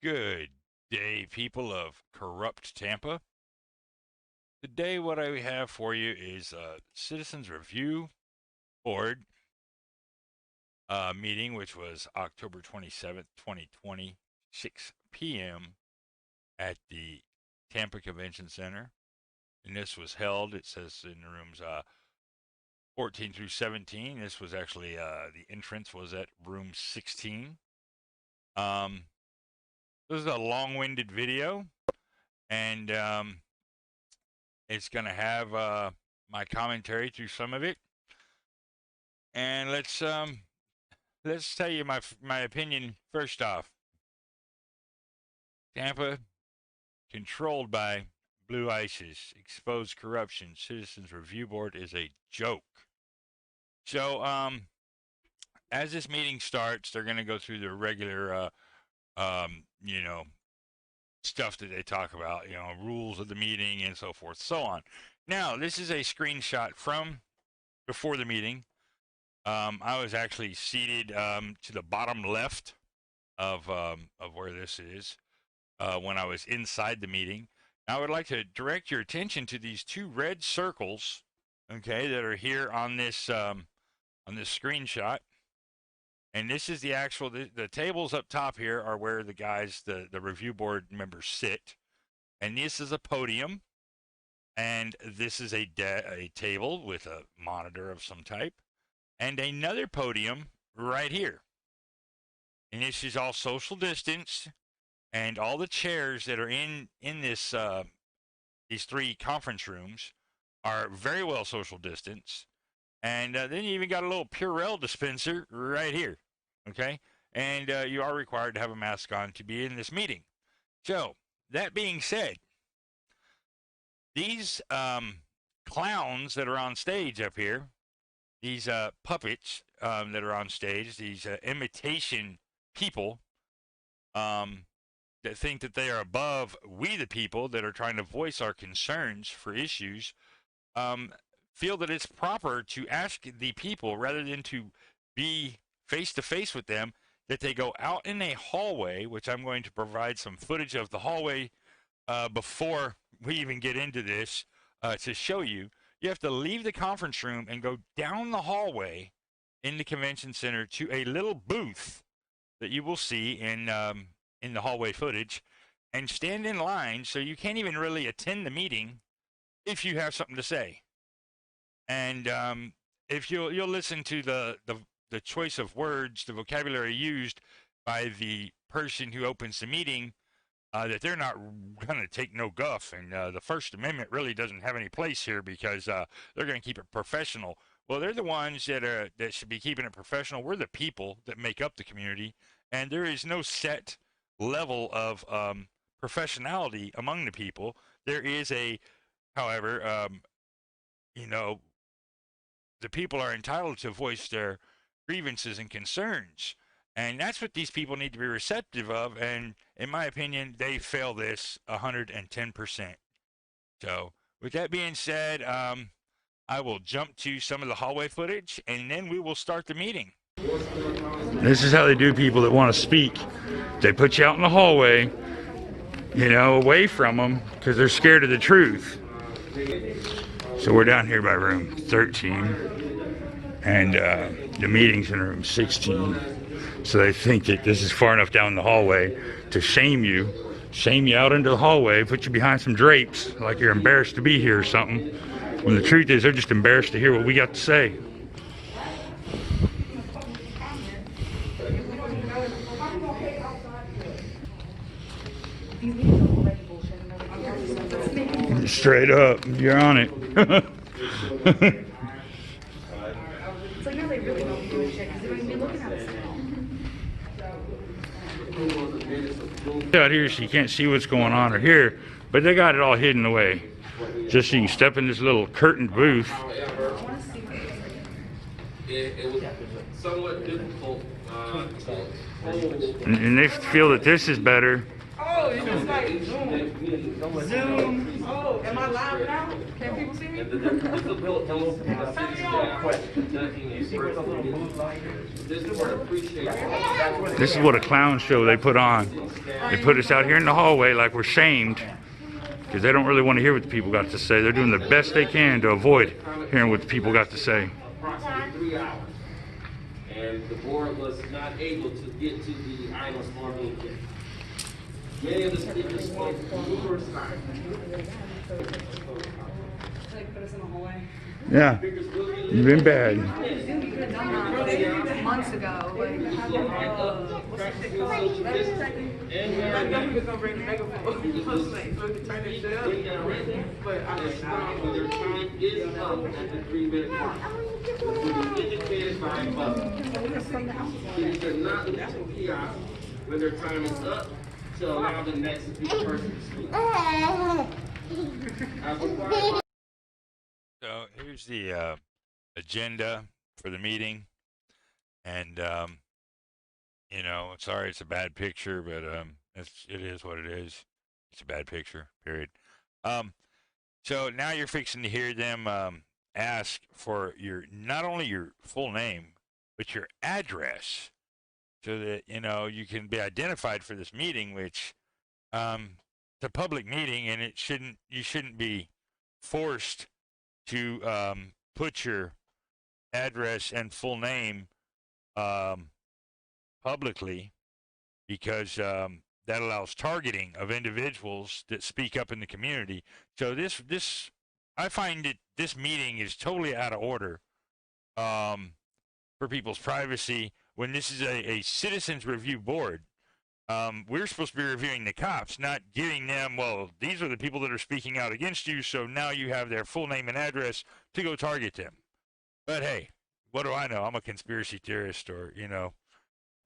Good day, people of corrupt Tampa. Today, what I have for you is a Citizens Review Board meeting, which was October 27th, 2020, 6 p.m. at the Tampa Convention Center. And this was held, it says in the rooms 14 through 17. This was actually, the entrance was at room 16. This is a long-winded video, and it's going to have my commentary through some of it. And let's tell you my opinion first off. Tampa, controlled by Blue ISIS, exposed corruption. Citizens Review Board is a joke. So, as this meeting starts, they're going to go through the regular, stuff that they talk about, rules of the meeting and so forth, so on. Now, this is a screenshot from before the meeting. I was actually seated to the bottom left of where this is when I was inside the meeting. Now, I would like to direct your attention to these two red circles, okay, that are here on this screenshot. And this is the actual, the tables up top here are where the guys, the review board members sit. And this is a podium. And this is a table with a monitor of some type. And another podium right here. And this is all social distance. And all the chairs that are in this, these three conference rooms are very well social distance. And then you even got a little Purell dispenser right here, okay? And you are required to have a mask on to be in this meeting. So, that being said, these clowns that are on stage up here, these puppets that are on stage, these imitation people that think that they are above we the people that are trying to voice our concerns for issues, feel that it's proper to ask the people, rather than to be face-to-face with them, that they go out in a hallway, which I'm going to provide some footage of the hallway before we even get into this to show you. You have to leave the conference room and go down the hallway in the convention center to a little booth that you will see in the hallway footage, and stand in line, so you can't even really attend the meeting if you have something to say. And if you'll listen to the choice of words, the vocabulary used by the person who opens the meeting, that they're not going to take no guff, and the First Amendment really doesn't have any place here, because they're going to keep it professional. Well, they're the ones that should be keeping it professional. We're the people that make up the community, and there is no set level of professionality among the people. There is however, the people are entitled to voice their grievances and concerns. And that's what these people need to be receptive of. And in my opinion, they fail this 110%. So with that being said, I will jump to some of the hallway footage, and then we will start the meeting. This is how they do people that want to speak. They put you out in the hallway, away from them, because they're scared of the truth. So we're down here by room 13, and the meeting's in room 16. So they think that this is far enough down the hallway to shame you out into the hallway, put you behind some drapes like you're embarrassed to be here or something, when the truth is they're just embarrassed to hear what we got to say. Straight up, you're on it. Out here, so you can't see what's going on or here, but they got it all hidden away, just so you can step in this little curtained booth. It was somewhat difficult, and they feel that this is better. Oh, it's just like Zoom. Oh, am I live now? Can people see me? This is what a clown show they put on. They put us out here in the hallway like we're shamed because they don't really want to hear what the people got to say. They're doing the best they can to avoid hearing what the people got to say. Approximately 3 hours. And the board was not able to get to the items for being given. Many of the speakers spoke numerous times. Yeah, you've been bad. Months ago, like, But their time is up at the 3-minute mark. This will be indicated by a buzzer. Students are not leave the kiosk when their time is up to allow the next person to speak. So here's the agenda for the meeting, and you know, sorry it's a bad picture, but it is what it is. It's a bad picture, period. So now you're fixing to hear them ask for your not only your full name but your address, so that you know you can be identified for this meeting, which it's a public meeting, and you shouldn't be forced to put your address and full name publicly, because that allows targeting of individuals that speak up in the community. So I find that this meeting is totally out of order for people's privacy when this is a citizens review board. We're supposed to be reviewing the cops, not giving them, well, these are the people that are speaking out against you, so now you have their full name and address to go target them. But hey, what do I know? I'm a conspiracy theorist, or, you know,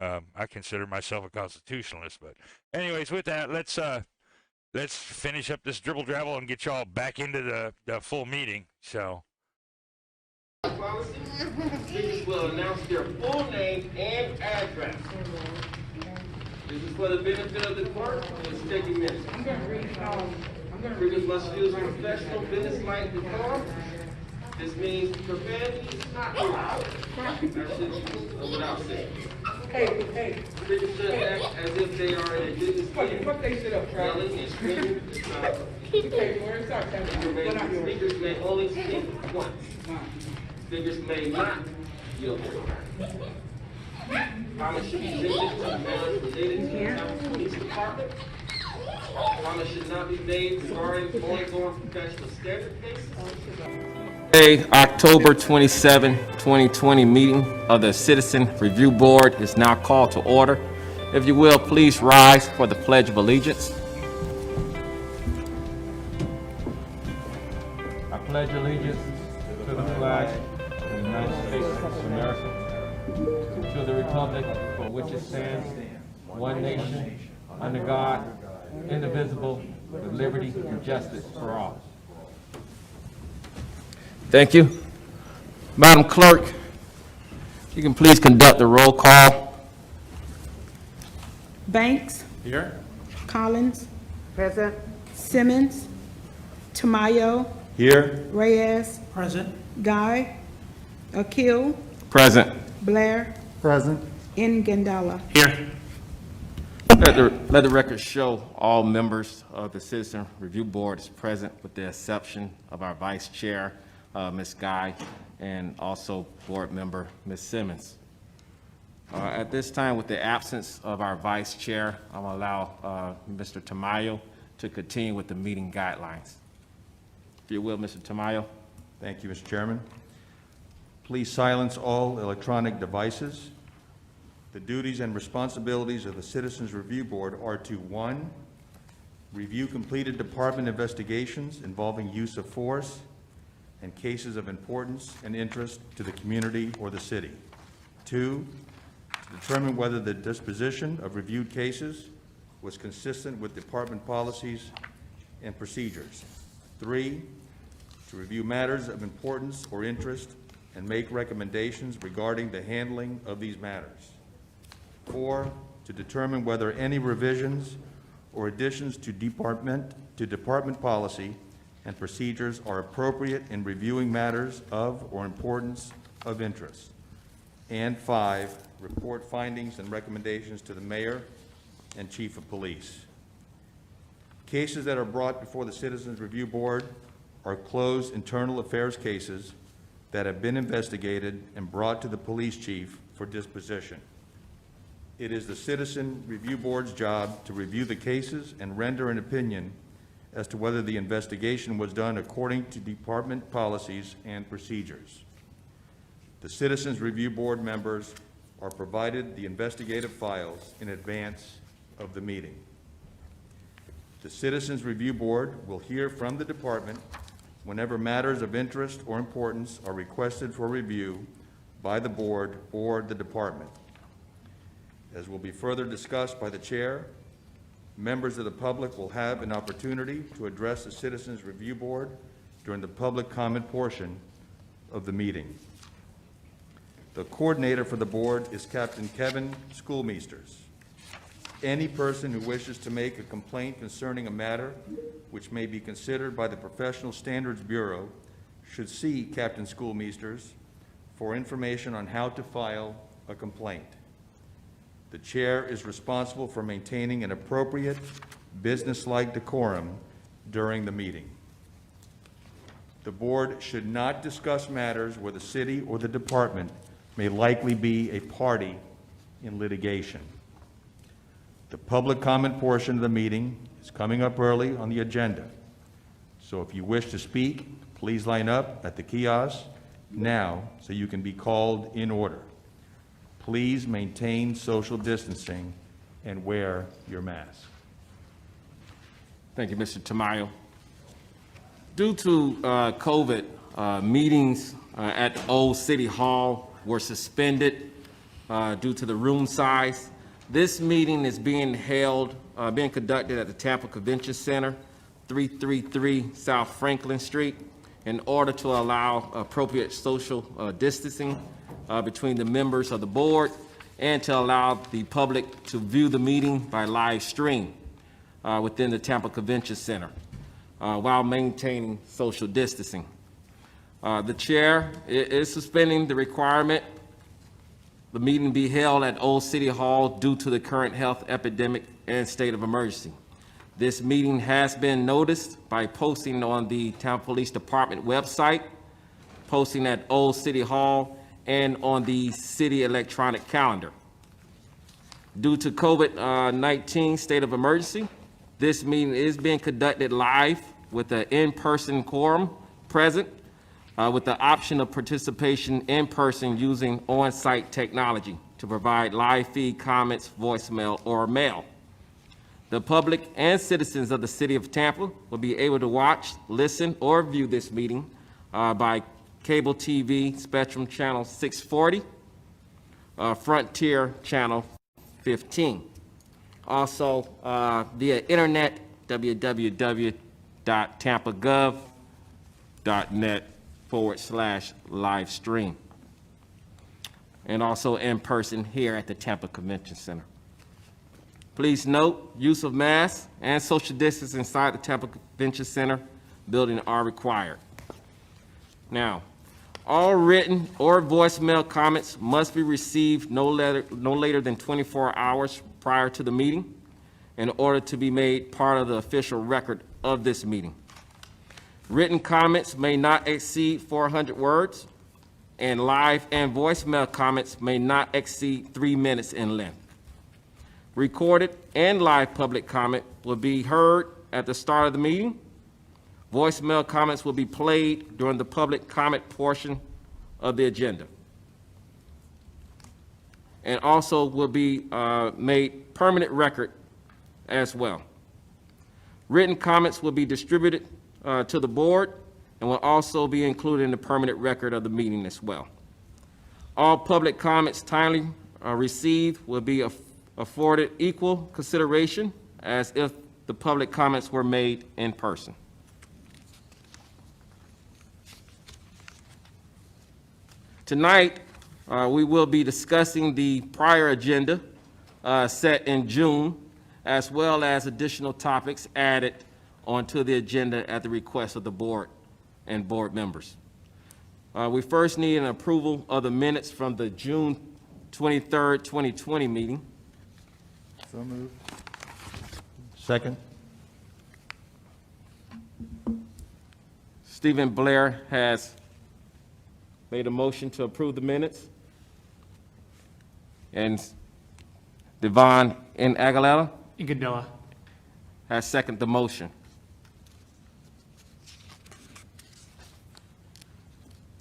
I consider myself a constitutionalist. But anyways, with that, let's finish up this dribble drabble and get y'all back into the full meeting. So. Speakers will announce their full name and address. This is for the benefit of the clerk. It's taking minutes. Speakers must use professional business-like decorum. This means profanity is not allowed. That should be without saying. Hey. Speakers should act as if they are in a business meeting. Yelling and screaming is not allowed. Speakers may only speak once. Speakers may not yield their time. Comments should be limited to matters related to the Tampa Police Department. Comments should not be made regarding ongoing professional standard cases. Hey, October 27, 2020 meeting of the Citizen Review Board is now called to order. If you will, please rise for the Pledge of Allegiance. I pledge allegiance to the flag of the United States of America, to the republic for which it stands, one nation, under God, indivisible, with liberty and justice for all. Thank you. Madam Clerk, you can please conduct the roll call. Banks. Here. Collins. Present. Simmons. Tamayo. Here. Reyes. Present. Guy. Akil. Present. Blair. Present. Ngandala. Here. Let the record show all members of the Citizen Review Board is present, with the exception of our Vice Chair, Ms. Guy, and also Board Member Ms. Simmons. At this time, with the absence of our Vice Chair, I'm going to allow Mr. Tamayo to continue with the meeting guidelines. If you will, Mr. Tamayo. Thank you, Mr. Chairman. Please silence all electronic devices. The duties and responsibilities of the Citizens Review Board are to: 1, review completed department investigations involving use of force and cases of importance and interest to the community or the city. 2, to determine whether the disposition of reviewed cases was consistent with department policies and procedures. 3, to review matters of importance or interest and make recommendations regarding the handling of these matters. 4, to determine whether any revisions or additions to department policy and procedures are appropriate in reviewing matters of or importance of interest. And 5, report findings and recommendations to the mayor and Chief of Police. Cases that are brought before the Citizens Review Board are closed internal affairs cases that have been investigated and brought to the police chief for disposition. It is the Citizen Review Board's job to review the cases and render an opinion as to whether the investigation was done according to department policies and procedures. The Citizens Review Board members are provided the investigative files in advance of the meeting. The Citizens Review Board will hear from the department whenever matters of interest or importance are requested for review by the board or the department. As will be further discussed by the chair, members of the public will have an opportunity to address the Citizens Review Board during the public comment portion of the meeting. The coordinator for the board is Captain Kevin Schoolmeesters. Any person who wishes to make a complaint concerning a matter which may be considered by the Professional Standards Bureau should see Captain Schoolmeesters for information on how to file a complaint. The chair is responsible for maintaining an appropriate, business-like decorum during the meeting. The board should not discuss matters where the city or the department may likely be a party in litigation. The public comment portion of the meeting is coming up early on the agenda. So if you wish to speak, please line up at the kiosk now so you can be called in order. Please maintain social distancing and wear your mask. Thank you, Mr. Tamayo. Due to COVID, meetings at Old City Hall were suspended due to the room size. This meeting is being conducted at the Tampa Convention Center, 333 South Franklin Street, in order to allow appropriate social distancing between the members of the board and to allow the public to view the meeting by live stream within the Tampa Convention Center while maintaining social distancing. The chair is suspending the requirement the meeting be held at Old City Hall due to the current health epidemic and state of emergency. This meeting has been noticed by posting on the Tampa Police Department website, posting at Old City Hall, and on the city electronic calendar. Due to COVID-19 state of emergency, this meeting is being conducted live with an in-person quorum present, with the option of participation in person using on-site technology to provide live feed comments, voicemail, or mail. The public and citizens of the city of Tampa will be able to watch, listen, or view this meeting by cable TV, Spectrum Channel 640, Frontier Channel 15. Also via internet, www.tampagov.net/live stream. And also in person here at the Tampa Convention Center. Please note, use of masks and social distance inside the Tampa Convention Center building are required. Now, all written or voicemail comments must be received no later than 24 hours prior to the meeting in order to be made part of the official record of this meeting. Written comments may not exceed 400 words, and live and voicemail comments may not exceed 3 minutes in length. Recorded and live public comment will be heard at the start of the meeting. Voicemail comments will be played during the public comment portion of the agenda, and also will be made permanent record as well. Written comments will be distributed to the board and will also be included in the permanent record of the meeting as well. All public comments timely received will be afforded equal consideration as if the public comments were made in person. Tonight, we will be discussing the prior agenda set in June, as well as additional topics added onto the agenda at the request of the board and board members. We first need an approval of the minutes from the June 23rd, 2020 meeting. So moved. Second? Stephen Blair has made a motion to approve the minutes. And Devon N. Aguilera Iguodala. has seconded the motion.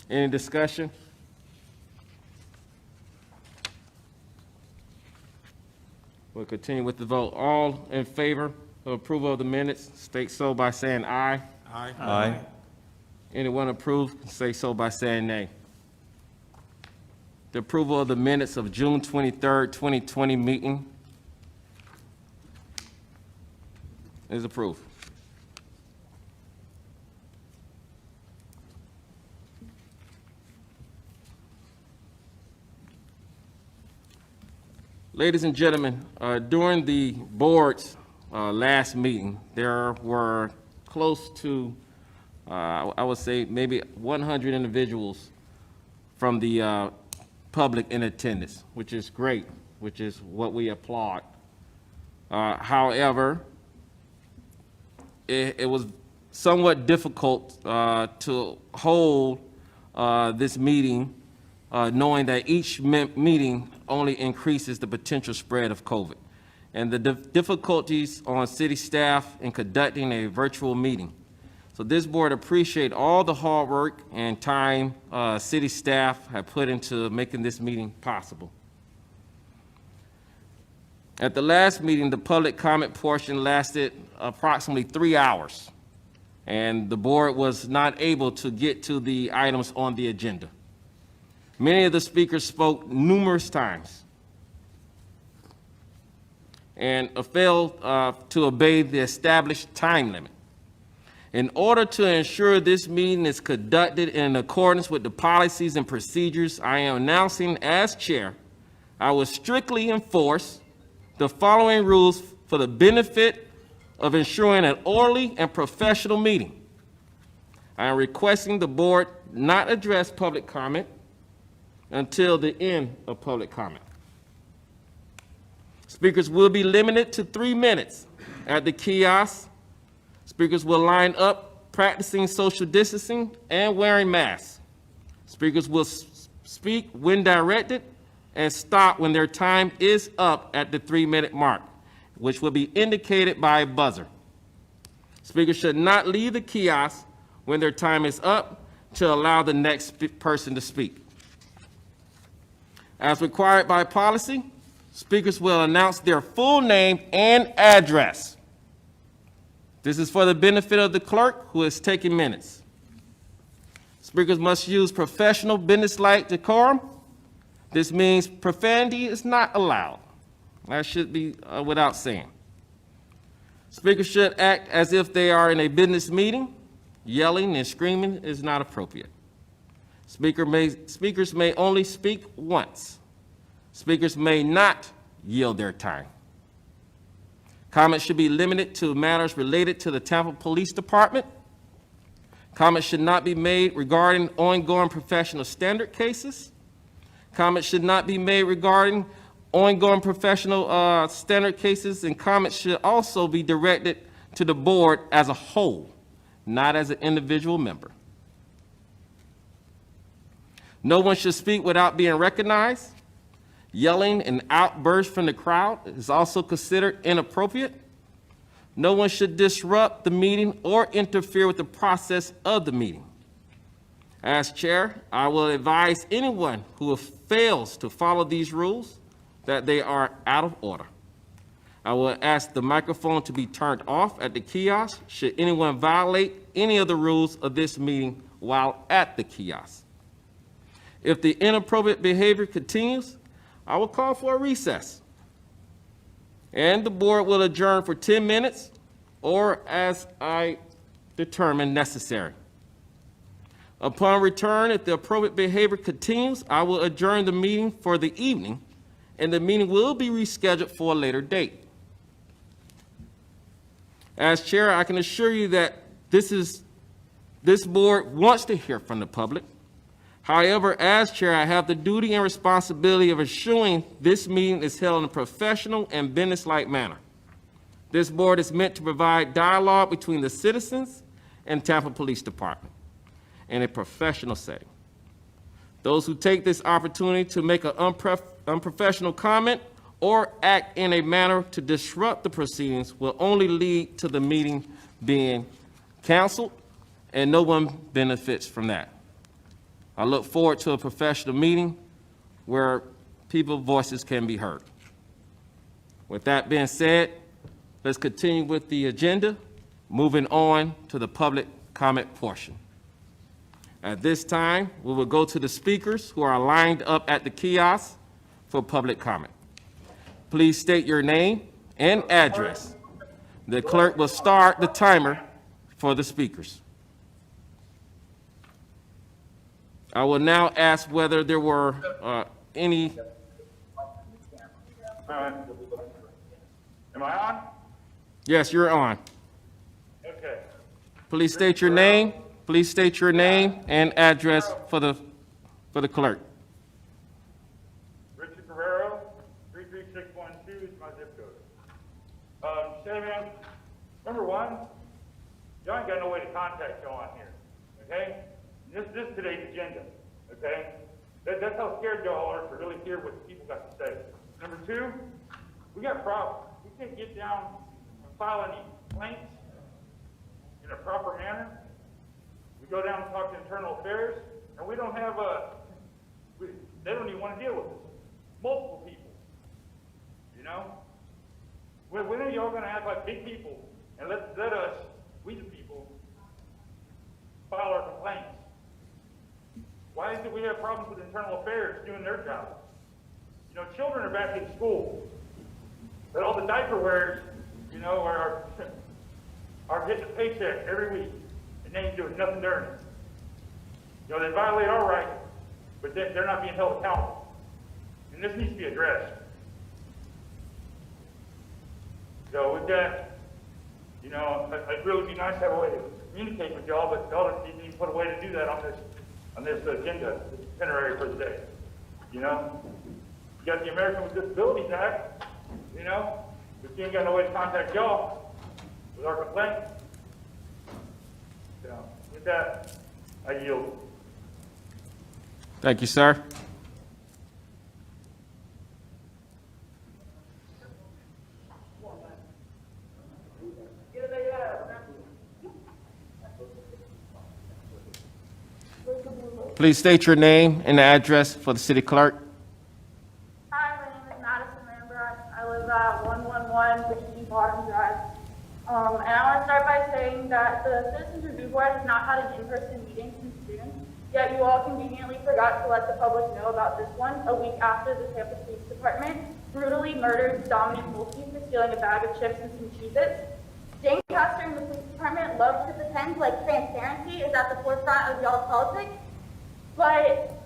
Any discussion? We'll continue with the vote. All in favor of approval of the minutes, state so by saying aye. Aye. Anyone approved, say so by saying nay. The approval of the minutes of June 23rd, 2020 meeting is approved. Ladies and gentlemen, during the board's last meeting, there were close to, I would say, maybe 100 individuals from the public in attendance, which is great, which is what we applaud. However, it was somewhat difficult to hold this meeting, knowing that each meeting only increases the potential spread of COVID, and the difficulties on city staff in conducting a virtual meeting. So this board appreciates all the hard work and time city staff have put into making this meeting possible. At the last meeting, the public comment portion lasted approximately 3 hours, and the board was not able to get to the items on the agenda. Many of the speakers spoke numerous times and failed to obey the established time limit. In order to ensure this meeting is conducted in accordance with the policies and procedures I am announcing as chair, I will strictly enforce the following rules for the benefit of ensuring an orderly and professional meeting. I am requesting the board not address public comment until the end of public comment. Speakers will be limited to 3 minutes at the kiosk. Speakers will line up practicing social distancing and wearing masks. Speakers will speak when directed and stop when their time is up at the 3-minute mark, which will be indicated by a buzzer. Speakers should not leave the kiosk when their time is up to allow the next person to speak. As required by policy, speakers will announce their full name and address. This is for the benefit of the clerk who is taking minutes. Speakers must use professional business-like decorum. This means profanity is not allowed. That should be without saying. Speakers should act as if they are in a business meeting. Yelling and screaming is not appropriate. Speakers may only speak once. Speakers may not yield their time. Comments should be limited to matters related to the Tampa Police Department. Comments should not be made regarding ongoing professional standard cases. Comments should not be made regarding ongoing professional standard cases, and comments should also be directed to the board as a whole, not as an individual member. No one should speak without being recognized. Yelling and outbursts from the crowd is also considered inappropriate. No one should disrupt the meeting or interfere with the process of the meeting. As chair, I will advise anyone who fails to follow these rules that they are out of order. I will ask the microphone to be turned off at the kiosk should anyone violate any of the rules of this meeting while at the kiosk. If the inappropriate behavior continues, I will call for a recess, and the board will adjourn for 10 minutes or as I determine necessary. Upon return, if the appropriate behavior continues, I will adjourn the meeting for the evening, and the meeting will be rescheduled for a later date. As chair, I can assure you that this board wants to hear from the public. However, as chair, I have the duty and responsibility of ensuring this meeting is held in a professional and businesslike manner. This board is meant to provide dialogue between the citizens and Tampa Police Department in a professional setting. Those who take this opportunity to make an unprofessional comment or act in a manner to disrupt the proceedings will only lead to the meeting being canceled, and no one benefits from that. I look forward to a professional meeting where people's voices can be heard. With that being said, let's continue with the agenda, moving on to the public comment portion. At this time, we will go to the speakers who are lined up at the kiosk for public comment. Please state your name and address. The clerk will start the timer for the speakers. I will now ask whether there were any. Am I on? Yes, you're on. Okay. Please state your name. Please state your name and address for the clerk. Richard Guerrero, 33612 is my zip code. Say, man, number one, y'all ain't got no way to contact y'all on here, okay? This is today's agenda, okay? That's how scared y'all are to really hear what the people got to say. Number two, we got problems. We can't get down and file any complaints in a proper manner. We go down and talk to internal affairs, and we don't have they don't even want to deal with us. Multiple people, you know? When are y'all going to act like big people and let us, we the people, file our complaints? Why is it we have problems with internal affairs doing their job? You know, children are back in school, but all the diaper wearers, you know, are getting a paycheck every week, and they ain't doing nothing during it. You know, they violate our rights, but they're not being held accountable. And this needs to be addressed. So with that, you know, it'd really be nice to have a way to communicate with y'all, but y'all didn't even put a way to do that on this agenda, this itinerary for the day. You know, you got the American with Disabilities Act, you know, but you ain't got no way to contact y'all with our complaint. So with that, I yield. Thank you, sir. Please state your name and address for the city clerk. Hi, my name is Madison Lambert. I live at 111 Blvd Bottom Drive. And I want to start by saying that the Citizens Review Board has not had an in-person meeting since June, yet you all conveniently forgot to let the public know about this one a week after the Tampa Police Department brutally murdered Dominic Mulkey for stealing a bag of chips and some Cheez-Its. Jane Castor and the police department love to pretend like transparency is at the forefront of y'all's politics. But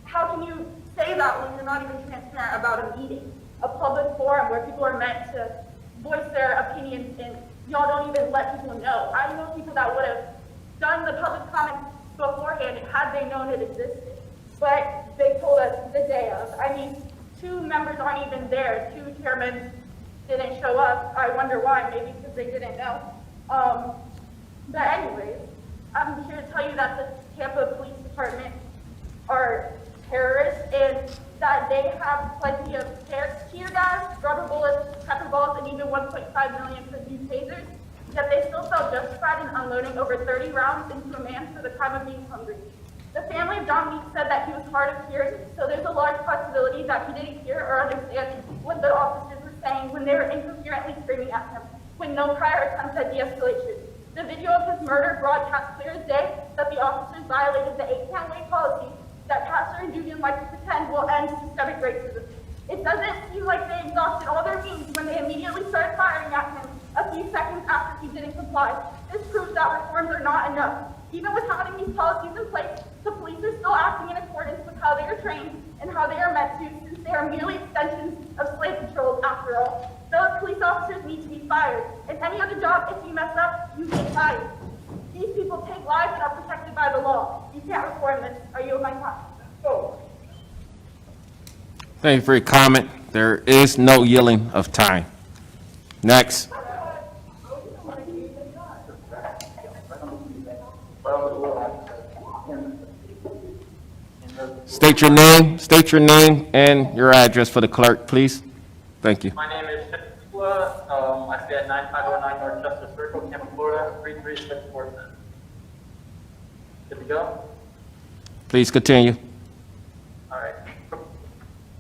how can you say that when you're not even transparent about a meeting, a public forum where people are meant to voice their opinions and y'all don't even let people know? I know people that would have done the public comment beforehand had they known it existed. But they told us the day of. I mean, 2 members aren't even there. 2 chairmen didn't show up. I wonder why, maybe because they didn't know. But anyways, I'm here to tell you that the Tampa Police Department are terrorists and that they have plenty of tear gas, rubber bullets, pepper balls, and even 1.5 million for new tasers, yet they still felt justified in unloading over 30 rounds into a man for the crime of being hungry. The family of Dominique said that he was hard of hearing, so there's a large possibility that he didn't hear or understand what the officers were saying when they were incoherently screaming at him, with no prior attempt at de-escalation. The video of his murder broadcast clear as day that the officers violated the 8-10-way policy that Castor and Dugan like to pretend will end systemic racism. It doesn't seem like they exhausted all their means when they immediately started firing at him a few seconds after he didn't comply. This proves that reforms are not enough. Even with having these policies in place, the police are still acting in accordance with how they are trained and how they are meant to, since they are merely extensions of slave patrols after all. Those police officers need to be fired. In any other job, if you mess up, you get fired. These people take lives and are protected by the law. You can't reform this. Are you my time? Oh. Thank you for your comment. There is no yielding of time. Next. State your name and your address for the clerk, please. Thank you. My name is Shipla. I stay at 9509 North Chester Circle, Tampa, Florida, 33647. Good to go? Please continue. All right.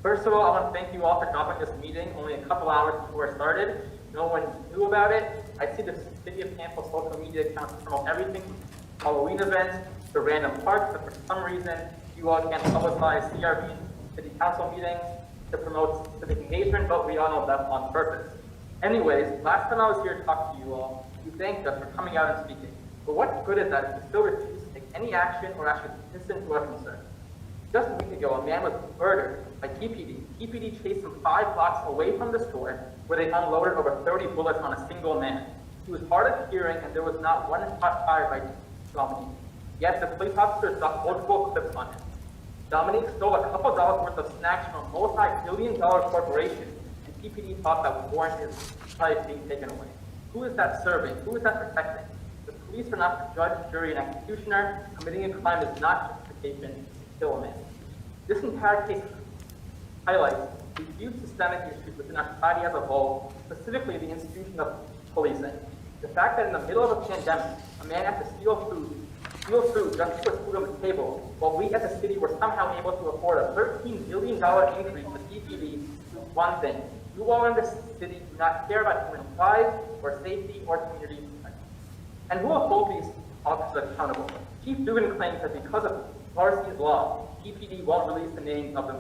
First of all, I want to thank you all for dropping this meeting only a couple hours before it started. No one knew about it. I see the City of Tampa social media accounts promote everything from Halloween events to random parks, but for some reason, you all can't publicize CRB city council meetings to promote civic engagement, but we all know that's on purpose. Anyways, last time I was here to talk to you all, you thanked us for coming out and speaking. But what good is that if you still refuse to take any action or actually listen to our concerns? Just a week ago, a man was murdered by TPD. TPD chased him 5 blocks away from the store where they unloaded over 30 bullets on a single man. He was hard of hearing and there was not one shot fired by Dominique. Yet the police officers got multiple clips on him. Dominique stole a couple dollars worth of snacks from a multi-billion-dollar corporation, and TPD thought that would warrant his life being taken away. Who is that serving? Who is that protecting? The police are not the judge, jury, and executioner. Committing a crime is not justification to kill a man. This entire case highlights the huge systemic issues within our society as a whole, specifically the institution of policing. The fact that in the middle of a pandemic, a man had to steal food just to put food on the table, while we as a city were somehow able to afford a $13 billion increase to CPD, is one thing. You all in this city do not care about human lives, or safety, or community protection. And who will hold these officers accountable? Chief Dugan claims that because of Marcy's law, TPD won't release the names of the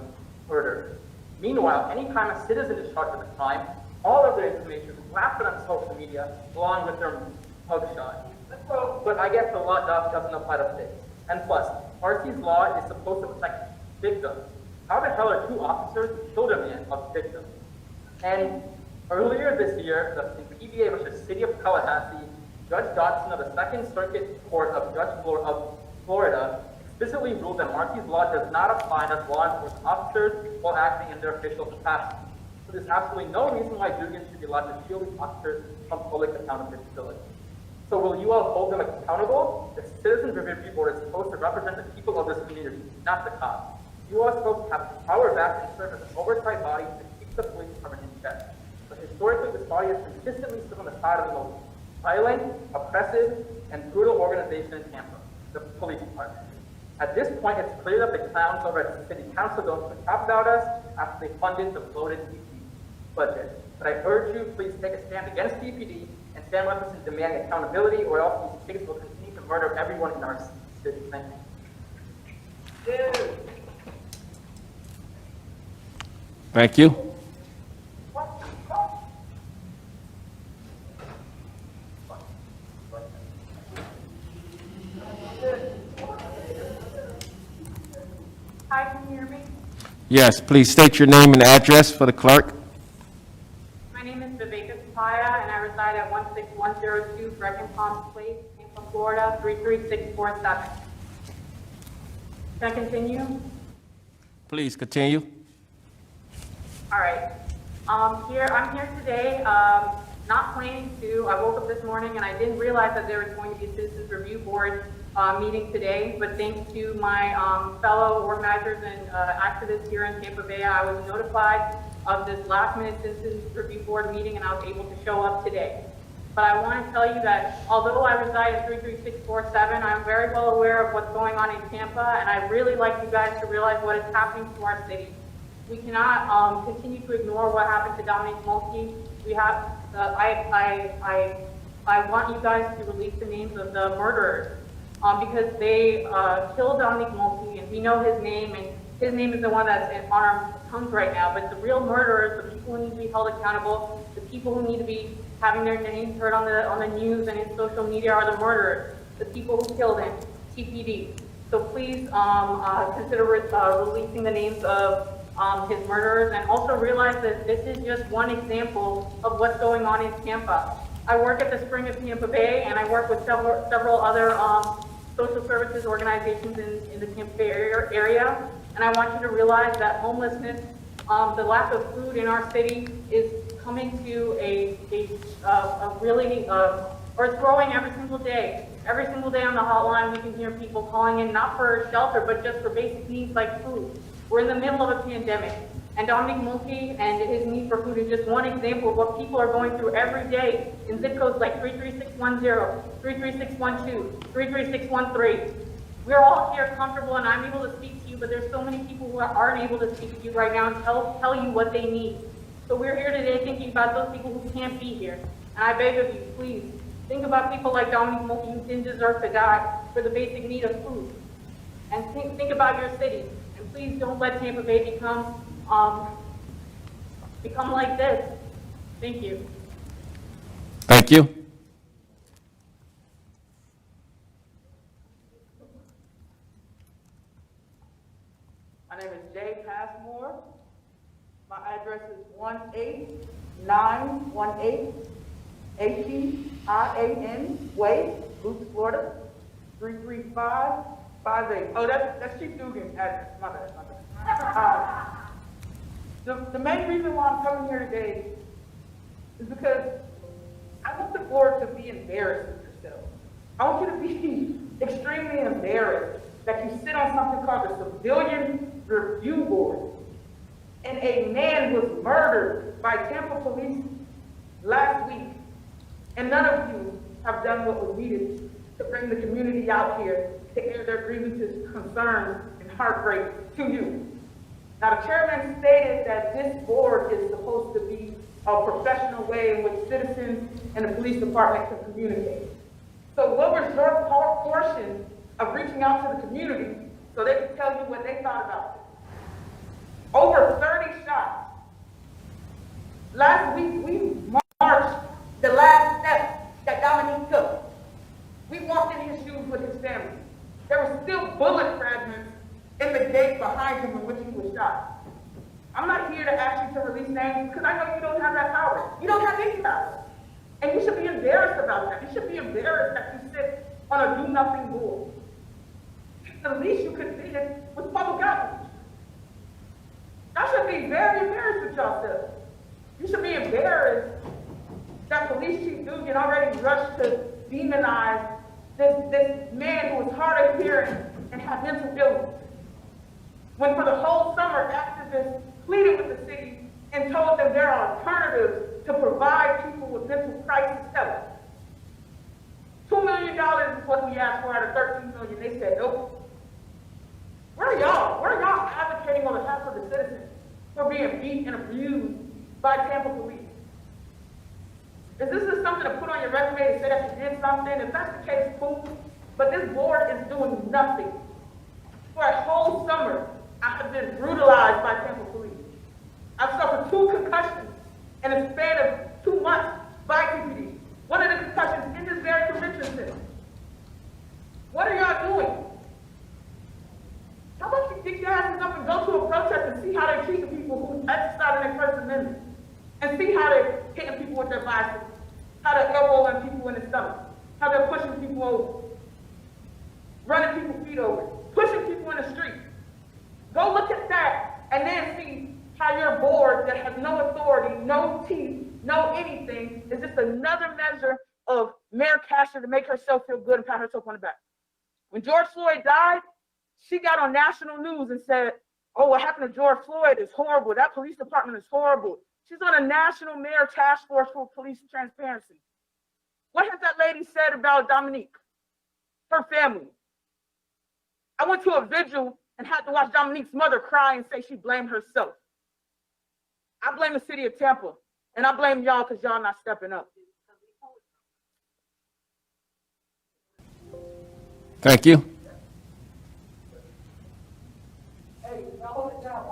murderers. Meanwhile, anytime a citizen is charged with a crime, all of their information is blasted on social media along with their mugshot. But I guess the law doesn't apply to states. And plus, Marcy's law is supposed to protect victims. How the hell are 2 officers who killed a man of victims? And earlier this year, the PBA versus City of Tallahassee, Judge Dodson of the Second Circuit Court of Florida explicitly ruled that Marcy's law does not apply to law enforcement officers while acting in their official capacity. So there's absolutely no reason why Dugan should be allowed to shield these officers from public accountability. So will you all hold them accountable? The Citizens Review Board is supposed to represent the people of this community, not the cops. You all are supposed to have power back and serve as an oversight body to keep the police department in check. But historically, this body has consistently stood on the side of the most violent, oppressive, and brutal organization in Tampa, the police department. At this point, it's clear that the clowns over at the city council don't give a crap about us after they funded the bloated DP budget. But I urge you, please take a stand against DPD and stand with us in demanding accountability, or else these pigs will continue to murder everyone in our city. Thank you. Thank you. Hi, can you hear me? Yes, please state your name and address for the clerk. My name is Viveka Sapaya, and I reside at 16102 Brecken Palms Place, Tampa, Florida, 33647. Can I continue? Please continue. All right. I'm here today, not planning to. I woke up this morning and I didn't realize that there was going to be a Citizens Review Board meeting today, but thanks to my fellow organizers and activists here in Tampa Bay, I was notified of this last-minute Citizens Review Board meeting, and I was able to show up today. But I want to tell you that although I reside in 33647, I'm very well aware of what's going on in Tampa, and I'd really like you guys to realize what is happening to our city. We cannot continue to ignore what happened to Dominique Mulkey. We have, I want you guys to release the names of the murderers because they killed Dominique Mulkey, and we know his name, and his name is the one that's on our tongues right now. But the real murderers, the people who need to be held accountable, the people who need to be having their names heard on the news and in social media are the murderers, the people who killed him, TPD. So please consider releasing the names of his murderers, and also realize that this is just one example of what's going on in Tampa. I work at the Spring of Tampa Bay, and I work with several other social services organizations in the Tampa Bay area, and I want you to realize that homelessness, the lack of food in our city is coming to a really or it's growing every single day. Every single day on the hotline, we can hear people calling in not for shelter, but just for basic needs like food. We're in the middle of a pandemic, and Dominic Mulkey and his need for food is just one example of what people are going through every day in zip codes like 33610, 33612, 33613. We're all here comfortable, and I'm able to speak to you, but there's so many people who aren't able to speak to you right now and tell you what they need. So we're here today thinking about those people who can't be here. And I beg of you, please, think about people like Dominic Mulkey who didn't deserve to die for the basic need of food. And think about your city. And please don't let Tampa Bay become like this. Thank you. Thank you. My name is Jay Passmore. My address is 18918 H-E-I-A-N Way, Lutz, Florida, 33558. Oh, that's Chief Dugan's address. My bad. The main reason why I'm coming here today is because I want the board to be embarrassed with yourself. I want you to be extremely embarrassed that you sit on something called the Civilian Review Board, and a man was murdered by Tampa police last week, and none of you have done what was needed to bring the community out here to air their grievances, concerns, and heartbreak to you. Now, the chairman stated that this board is supposed to be a professional way in which citizens and the police department can communicate. So what was your portion of reaching out to the community so they could tell you what they thought about it? Over 30 shots. Last week, we marched the last step that Dominique took. We walked in his shoes with his family. There were still bullet fragments in the gate behind him in which he was shot. I'm not here to ask you to release names because I know you don't have that power. You don't have any power. And you should be embarrassed about that. You should be embarrassed that you sit on a do-nothing board. The least you could do was public outreach. Y'all should be very embarrassed with yourselves. You should be embarrassed that Police Chief Dugan already rushed to demonize this man who was hard of hearing and had mental illness. When for the whole summer, activists pleaded with the city and told them there are alternatives to provide people with mental crisis help. $2 million is what we asked for out of $13 million. They said, nope. Where are y'all? Where are y'all advocating on behalf of the citizens for being beat and abused by Tampa police? Is this just something to put on your resume to say that you did something? If that's the case, cool. But this board is doing nothing. For a whole summer, I have been brutalized by Tampa police. I've suffered 2 concussions in a span of 2 months by TPD. One of the concussions in this very convention center. What are y'all doing? How about you get your asses up and go to a protest and see how they treat the people who exercise their First Amendment, and see how they're hitting people with their bicycles, how they're elbowing people in the stomach, how they're pushing people over, running people's feet over, pushing people in the street. Go look at that and then see how your board that has no authority, no teeth, no anything, is just another measure of Mayor Casher to make herself feel good and pat herself on the back. When George Floyd died, she got on national news and said, oh, what happened to George Floyd is horrible. That police department is horrible. She's on a national mayor task force for police transparency. What has that lady said about Dominique, her family? I went to a vigil and had to watch Dominique's mother cry and say she blamed herself. I blame the city of Tampa, and I blame y'all because y'all not stepping up. Thank you. Hey, y'all hold it down.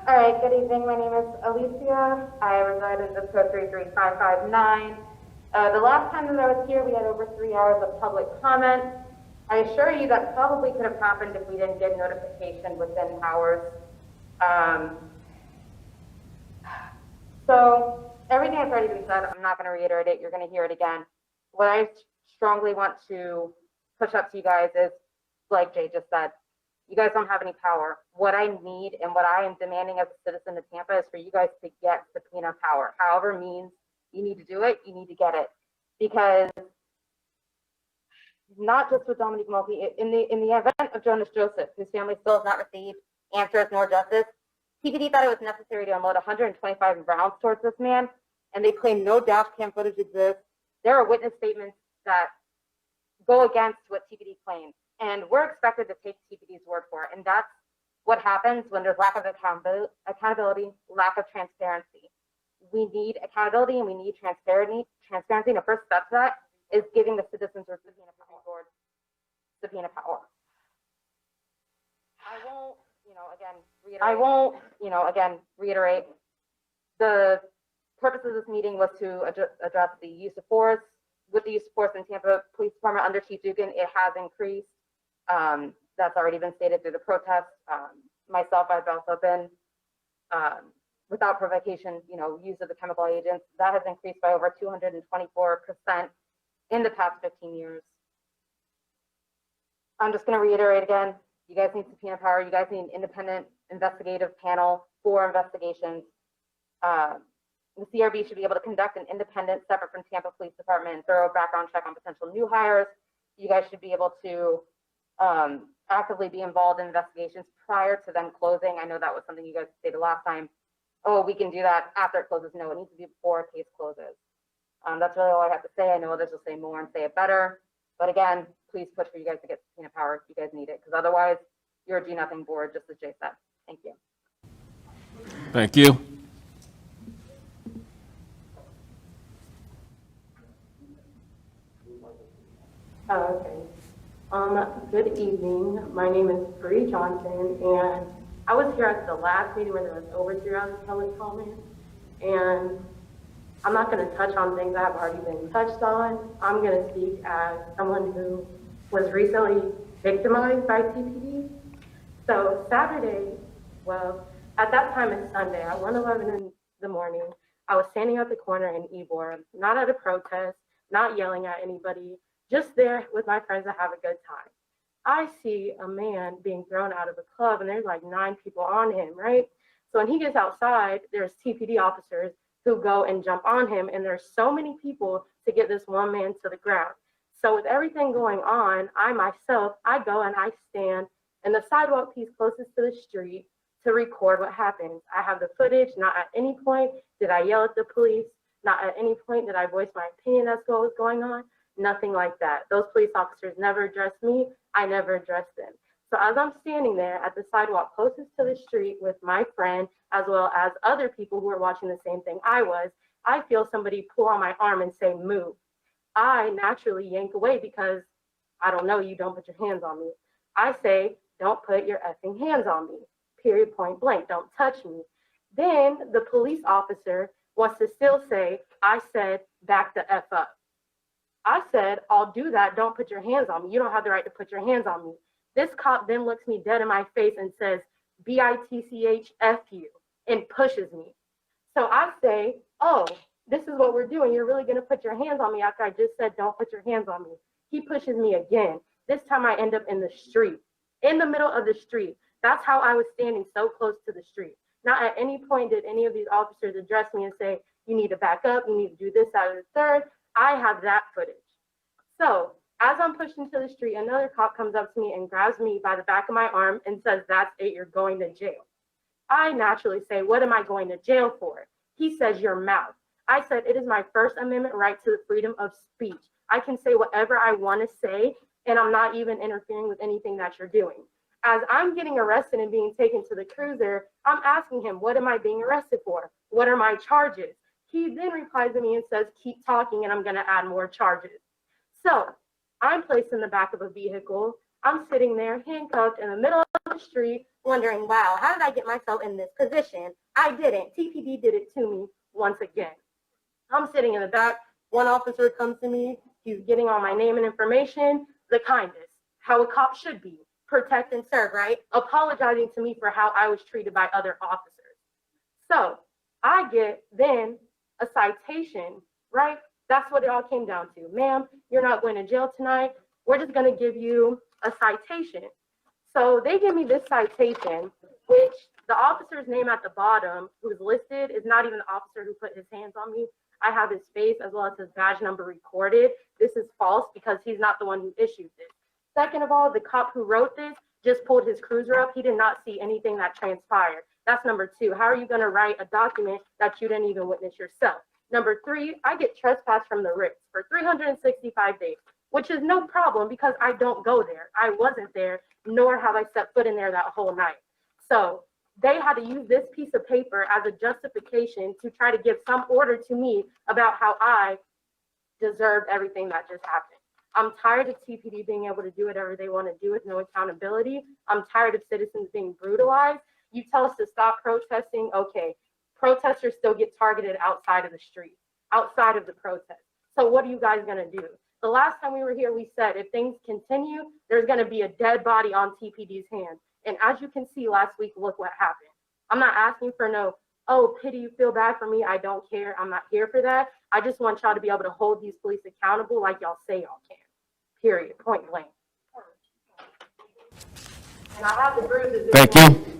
All right, good evening. My name is Alicia. I reside in zip code 33559. The last time that I was here, we had over 3 hours of public comment. I assure you that probably could have happened if we didn't get notification within hours. So everything that's already been said, I'm not going to reiterate it. You're going to hear it again. What I strongly want to push up to you guys is, like Jay just said, You guys don't have any power. What I need and what I am demanding as a citizen of Tampa is for you guys to get subpoena power. However means you need to do it, you need to get it. Because not just with Dominique Mulkey, in the event of Jonas Joseph, whose family still has not received answers nor justice, TPD thought it was necessary to unload 125 rounds towards this man, and they claim no dash cam footage exists. There are witness statements that go against what TPD claims, and we're expected to take TPD's word for it, and that's what happens when there's lack of accountability, lack of transparency. We need accountability and we need transparency. And the first step to that is giving the citizens or subpoena board subpoena power. I won't, reiterate. The purpose of this meeting was to address the use of force. With the use of force in Tampa Police Department under Chief Dugan, it has increased. That's already been stated through the protest. Myself, I've also been, without provocation, use of the chemical agents. That has increased by over 224% in the past 15 years. I'm just going to reiterate again, you guys need subpoena power. You guys need an independent investigative panel for investigations. The CRB should be able to conduct an independent, separate from Tampa Police Department, thorough background check on potential new hires. You guys should be able to actively be involved in investigations prior to them closing. I know that was something you guys stated last time. Oh, we can do that after it closes. No, it needs to be before a case closes. That's really all I have to say. I know others will say more and say it better. But again, please push for you guys to get subpoena power if you guys need it, because otherwise you're a do-nothing board, just as Jay said. Thank you. Thank you. Okay. Good evening. My name is Bree Johnson, and I was here at the last meeting where there was over 3 hours of public comment, and I'm not going to touch on things that have already been touched on. I'm going to speak as someone who was recently victimized by TPD. So Saturday, well, at that time it's Sunday, at 1:11 in the morning, I was standing at the corner in Ybor, not at a protest, not yelling at anybody, just there with my friends to have a good time. I see a man being thrown out of a club and there's like 9 people on him, right? So when he gets outside, there's TPD officers who go and jump on him, and there's so many people to get this one man to the ground. So with everything going on, I go and I stand in the sidewalk piece closest to the street to record what happens. I have the footage. Not at any point did I yell at the police. Not at any point did I voice my opinion as to what was going on. Nothing like that. Those police officers never addressed me. I never addressed them. So as I'm standing there at the sidewalk closest to the street with my friend, as well as other people who are watching the same thing I feel somebody pull on my arm and say, move. I naturally yank away because I don't know, you don't put your hands on me. I say, don't put your effing hands on me, period, point blank, don't touch me. Then the police officer wants to still say, I said, back the F up. I said, I'll do that, don't put your hands on me. You don't have the right to put your hands on me. This cop then looks me dead in my face and says, BITCH, you, and pushes me. So I say, oh, this is what we're doing. You're really going to put your hands on me after I just said, don't put your hands on me. He pushes me again. This time I end up in the street, in the middle of the street. That's how I was standing so close to the street. Not at any point did any of these officers address me and say, you need to back up, you need to do this, that, or the third. I have that footage. So as I'm pushed into the street, another cop comes up to me and grabs me by the back of my arm and says, that's it, you're going to jail. I naturally say, what am I going to jail for? He says, your mouth. I said, it is my First Amendment right to the freedom of speech. I can say whatever I want to say, and I'm not even interfering with anything that you're doing. As I'm getting arrested and being taken to the cruiser, I'm asking him, what am I being arrested for? What are my charges? He then replies to me and says, keep talking and I'm going to add more charges. So I'm placed in the back of a vehicle. I'm sitting there handcuffed in the middle of the street wondering, wow, how did I get myself in this position? I didn't. TPD did it to me once again. I'm sitting in the back. One officer comes to me. He's getting all my name and information, the kindness, how a cop should be, protect and serve, right? Apologizing to me for how I was treated by other officers. So I get then a citation, right? That's what it all came down to. Ma'am, you're not going to jail tonight. We're just going to give you a citation. So they give me this citation, which the officer's name at the bottom, who's listed, is not even the officer who put his hands on me. I have his face as well as his badge number recorded. This is false because he's not the one who issued this. Second of all, the cop who wrote this just pulled his cruiser up. He did not see anything that transpired. That's number two. How are you going to write a document that you didn't even witness yourself? Number three, I get trespassed from the Ritz for 365 days, which is no problem because I don't go there. I wasn't there, nor have I set foot in there that whole night. So they had to use this piece of paper as a justification to try to give some order to me about how I deserved everything that just happened. I'm tired of TPD being able to do whatever they want to do with no accountability. I'm tired of citizens being brutalized. You tell us to stop protesting, okay. Protesters still get targeted outside of the street, outside of the protest. So what are you guys gonna do? The last time we were here, we said if things continue, there's gonna be a dead body on TPD's hands. And as you can see last week, look what happened. I'm not asking for no, oh, pity, you feel bad for me. I don't care. I'm not here for that. I just want y'all to be able to hold these police accountable like y'all say y'all can. Period. Point blank. And I have the bruises. Thank you.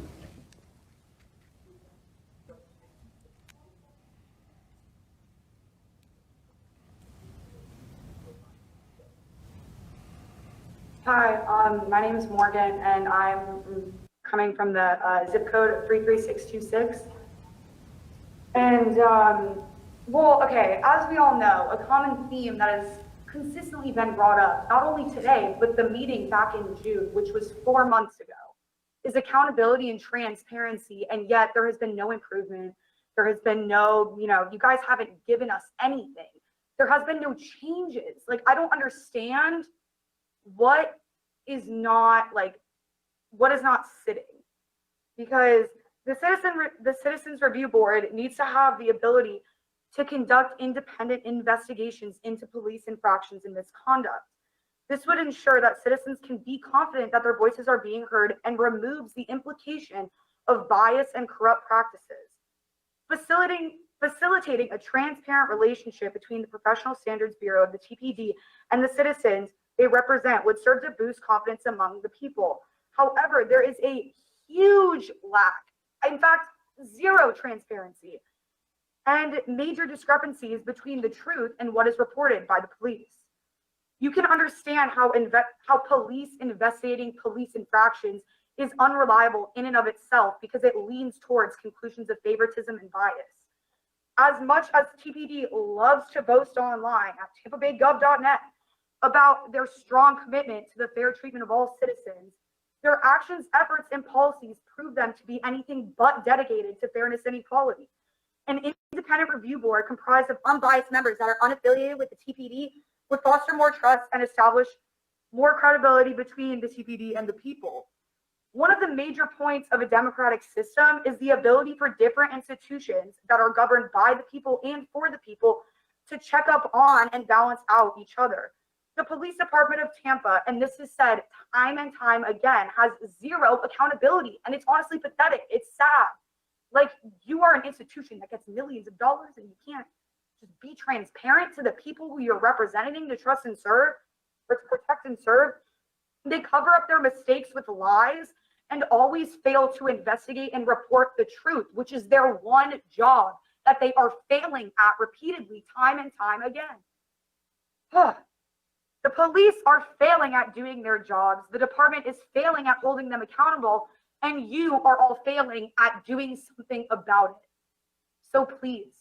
Hi, my name is Morgan, and I'm coming from the zip code 33626. And, well, okay, as we all know, a common theme that has consistently been brought up, not only today, but the meeting back in June, which was 4 months ago, is accountability and transparency, and yet there has been no improvement. There has been no, you guys haven't given us anything. There has been no changes. Like, I don't understand what is not sitting, because the Citizens Review Board needs to have the ability to conduct independent investigations into police infractions and misconduct. This would ensure that citizens can be confident that their voices are being heard and removes the implication of bias and corrupt practices. Facilitating a transparent relationship between the Professional Standards Bureau of the TPD and the citizens they represent would serve to boost confidence among the people. However, there is a huge lack, in fact, zero transparency and major discrepancies between the truth and what is reported by the police. You can understand how police investigating police infractions is unreliable in and of itself because it leans towards conclusions of favoritism and bias. As much as TPD loves to boast online at tampabaygov.net about their strong commitment to the fair treatment of all citizens, their actions, efforts, and policies prove them to be anything but dedicated to fairness and equality. An independent review board comprised of unbiased members that are unaffiliated with the TPD would foster more trust and establish more credibility between the TPD and the people. One of the major points of a democratic system is the ability for different institutions that are governed by the people and for the people to check up on and balance out each other. The police department of Tampa, and this is said time and time again, has zero accountability, and it's honestly pathetic. It's sad. Like, you are an institution that gets millions of dollars and you can't just be transparent to the people who you're representing to trust and serve, or to protect and serve. They cover up their mistakes with lies and always fail to investigate and report the truth, which is their one job that they are failing at repeatedly, time and time again. The police are failing at doing their jobs. The department is failing at holding them accountable, and you are all failing at doing something about it. So please,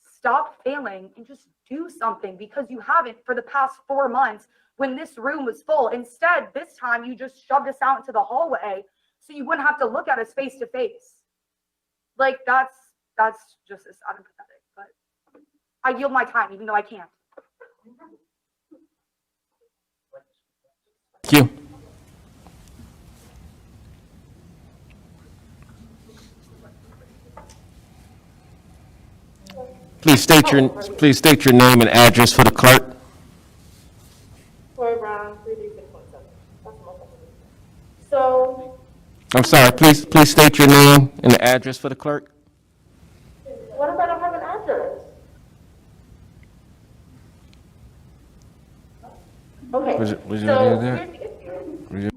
stop failing and just do something, because you haven't for the past 4 months when this room was full. Instead, this time you just shoved us out into the hallway so you wouldn't have to look at us face to face. Like, that's just as sad and pathetic, but I yield my time even though I can't. Thank you. Please state your name and address for the clerk. Corey Brown, 33617. That's my second. So, I'm sorry, please state your name and the address for the clerk. what if I don't have an address? Okay, Was your so name there? here's the issue.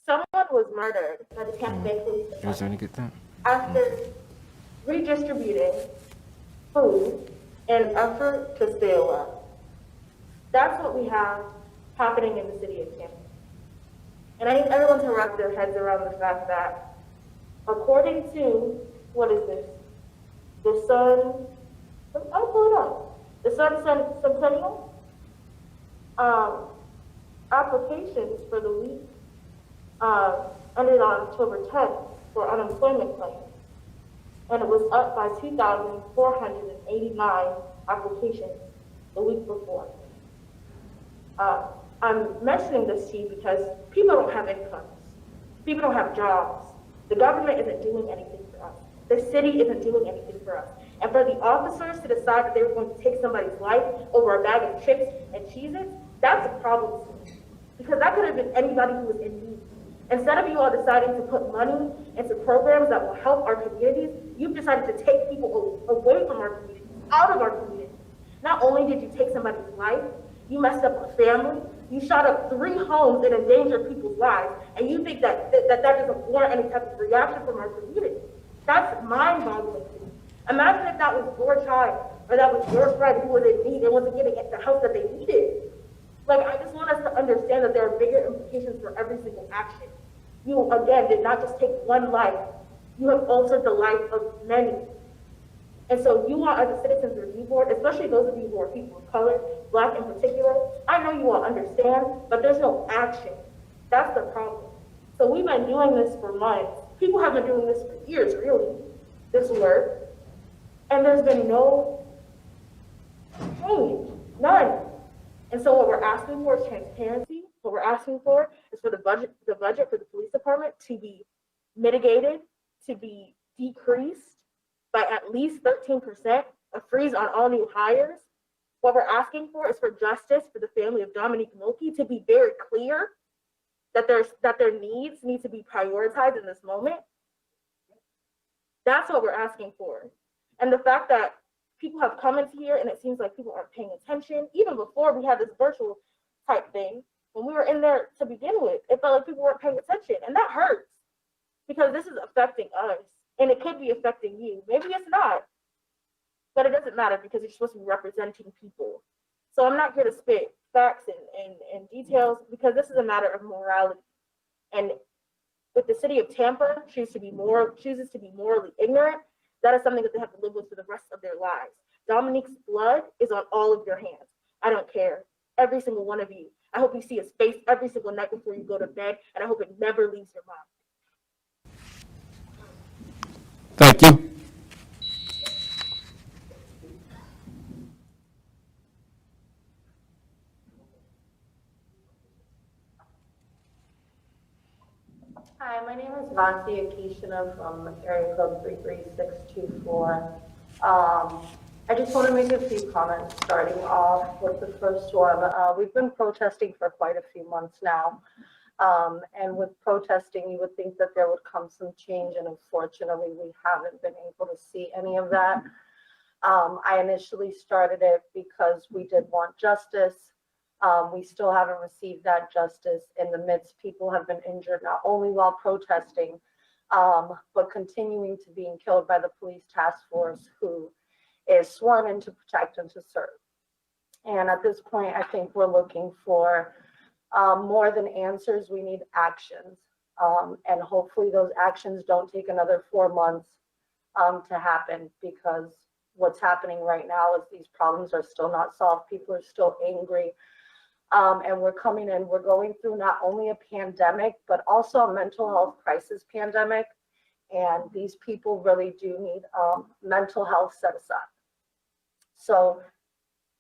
Someone was murdered by the Tampa Bay Police You was trying Department to get that? after redistributing food in an effort to stay alive. That's what we have happening in the city of Tampa. And I need everyone to wrap their heads around the fact that according to, what is this? The Sun, I'll pull it up. The Centennial, applications for the week, ended on October 10th for unemployment claims. And it was up by 2,489 applications the week before. I'm mentioning this to you because people don't have incomes. People don't have jobs. The government isn't doing anything for us. The city isn't doing anything for us. And for the officers to decide that they were going to take somebody's life over a bag of chips and Cheez-Its, that's a problem to me. Because that could have been anybody who was in need. Instead of you all deciding to put money into programs that will help our communities, you've decided to take people away from our communities, out of our communities. Not only did you take somebody's life, you messed up a family, you shot up 3 homes and endangered people's lives, and you think that doesn't warrant any type of reaction from our community. That's mind-boggling to me. Imagine if that was your child, or that was your friend who was in need and wasn't getting the help that they needed. Like, I just want us to understand that there are bigger implications for every single action. You, again, did not just take one life. You have altered the life of many. And so you all, as a Citizens Review Board, especially those of you who are people of color, Black in particular, I know you all understand, but there's no action. That's the problem. So we've been doing this for months. People have been doing this for years, really, this work. And there's been no change, none. And so what we're asking for is transparency. What we're asking for is for the budget for the police department to be mitigated, to be decreased by at least 13%, a freeze on all new hires. What we're asking for is for justice for the family of Dominique Milkey to be very clear that their needs need to be prioritized in this moment. That's what we're asking for. And the fact that people have comments here and it seems like people aren't paying attention, even before we had this virtual type thing, when we were in there to begin with, it felt like people weren't paying attention. And that hurts because this is affecting us and it could be affecting you. Maybe it's not, but it doesn't matter because you're supposed to be representing people. So I'm not here to spit facts and details because this is a matter of morality. And if the city of Tampa chooses to be morally ignorant, that is something that they have to live with for the rest of their lives. Dominique's blood is on all of your hands. I don't care. Every single one of you. I hope you see his face every single night before you go to bed, and I hope it never leaves your mind. Thank you. Hi, my name is Vasi Akishina from area code 33624. I just want to make a few comments starting off with the first one. We've been protesting for quite a few months now. And with protesting, you would think that there would come some change, and unfortunately, we haven't been able to see any of that. I initially started it because we did want justice. We still haven't received that justice. In the midst, people have been injured not only while protesting, but continuing to being killed by the police task force who is sworn in to protect and to serve. And at this point, I think we're looking for more than answers. We need actions. And hopefully those actions don't take another 4 months to happen, because what's happening right now is these problems are still not solved. People are still angry. And we're going through not only a pandemic, but also a mental health crisis pandemic. And these people really do need mental health set aside. So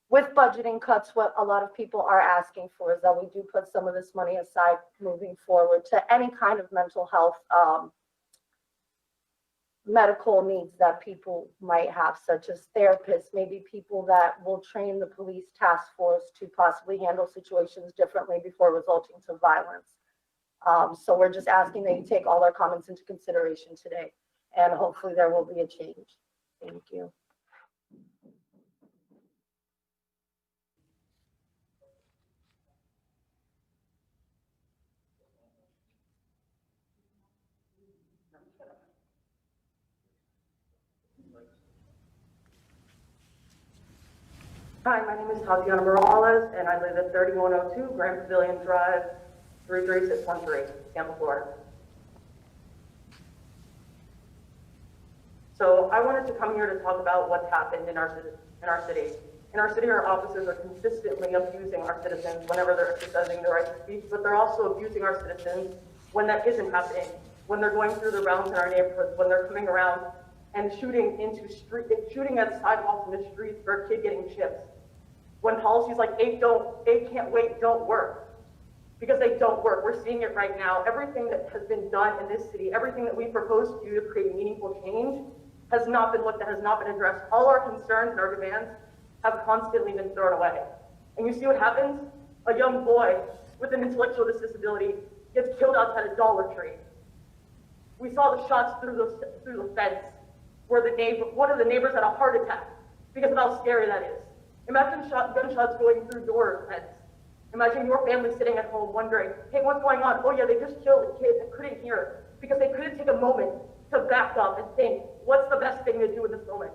with budgeting cuts, what a lot of people are asking for is that we do put some of this money aside moving forward to any kind of mental health medical needs that people might have, such as therapists, maybe people that will train the police task force to possibly handle situations differently before resulting to violence. So we're just asking that you take all our comments into consideration today, and hopefully there will be a change. Thank you. Hi, my name is Tatiana Morales, and I live at 3102 Grand Pavilion Drive, 33613, Tampa, Florida. So I wanted to come here to talk about what's happened in our city. In our city, our officers are consistently abusing our citizens whenever they're exercising their right to speak, but they're also abusing our citizens when that isn't happening, when they're going through the rounds in our neighborhoods, when they're coming around and shooting at sidewalks in the streets for a kid getting chips. When policies like 8 can't wait don't work, because they don't work. We're seeing it right now. Everything that has been done in this city, everything that we propose to do to create meaningful change has not been looked at, has not been addressed. All our concerns and our demands have constantly been thrown away. And you see what happens? A young boy with an intellectual disability gets killed outside a Dollar Tree. We saw the shots through the fence where one of the neighbors had a heart attack because of how scary that is. Imagine gunshots going through your fence. Imagine your family sitting at home wondering, hey, what's going on? Oh yeah, they just killed a kid that couldn't hear because they couldn't take a moment to back up and think, what's the best thing to do in this moment?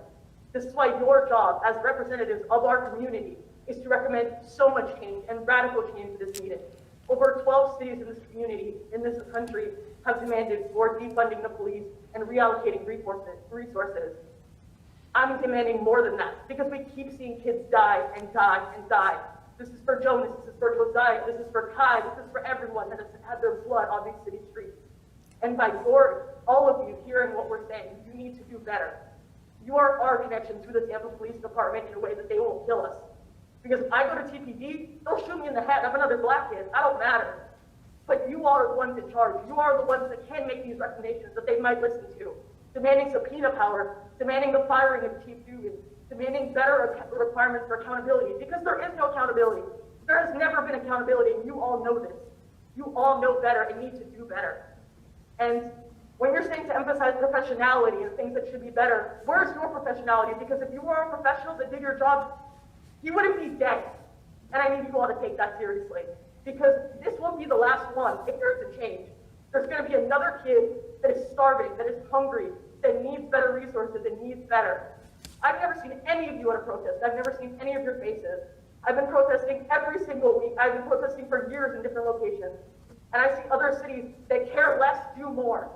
This is why your job as representatives of our community is to recommend so much change and radical change that is needed. Over 12 cities in this community, in this country, have demanded for defunding the police and reallocating resources. I'm demanding more than that because we keep seeing kids die and die and die. This is for Jonas, this is for Josiah, this is for Kai, this is for everyone that has had their blood on these city streets. And by all of you hearing what we're saying, you need to do better. You are our connection to the Tampa Police Department in a way that they won't kill us. Because if I go to TPD, they'll shoot me in the head. I'm another black kid. I don't matter. But you are the ones in charge. You are the ones that can make these recommendations that they might listen to. Demanding subpoena power, demanding the firing of Chief Dugan, demanding better requirements for accountability. Because there is no accountability. There has never been accountability, and you all know this. You all know better and need to do better. And when you're saying to emphasize professionality and things that should be better, where's your professionality? Because if you were a professional that did your job, you wouldn't be dead. And I need you all to take that seriously. Because this won't be the last one. If there's a change, there's going to be another kid that is starving, that is hungry, that needs better resources, and needs better. I've never seen any of you at a protest. I've never seen any of your faces. I've been protesting every single week. I've been protesting for years in different locations. And I see other cities that care less, do more.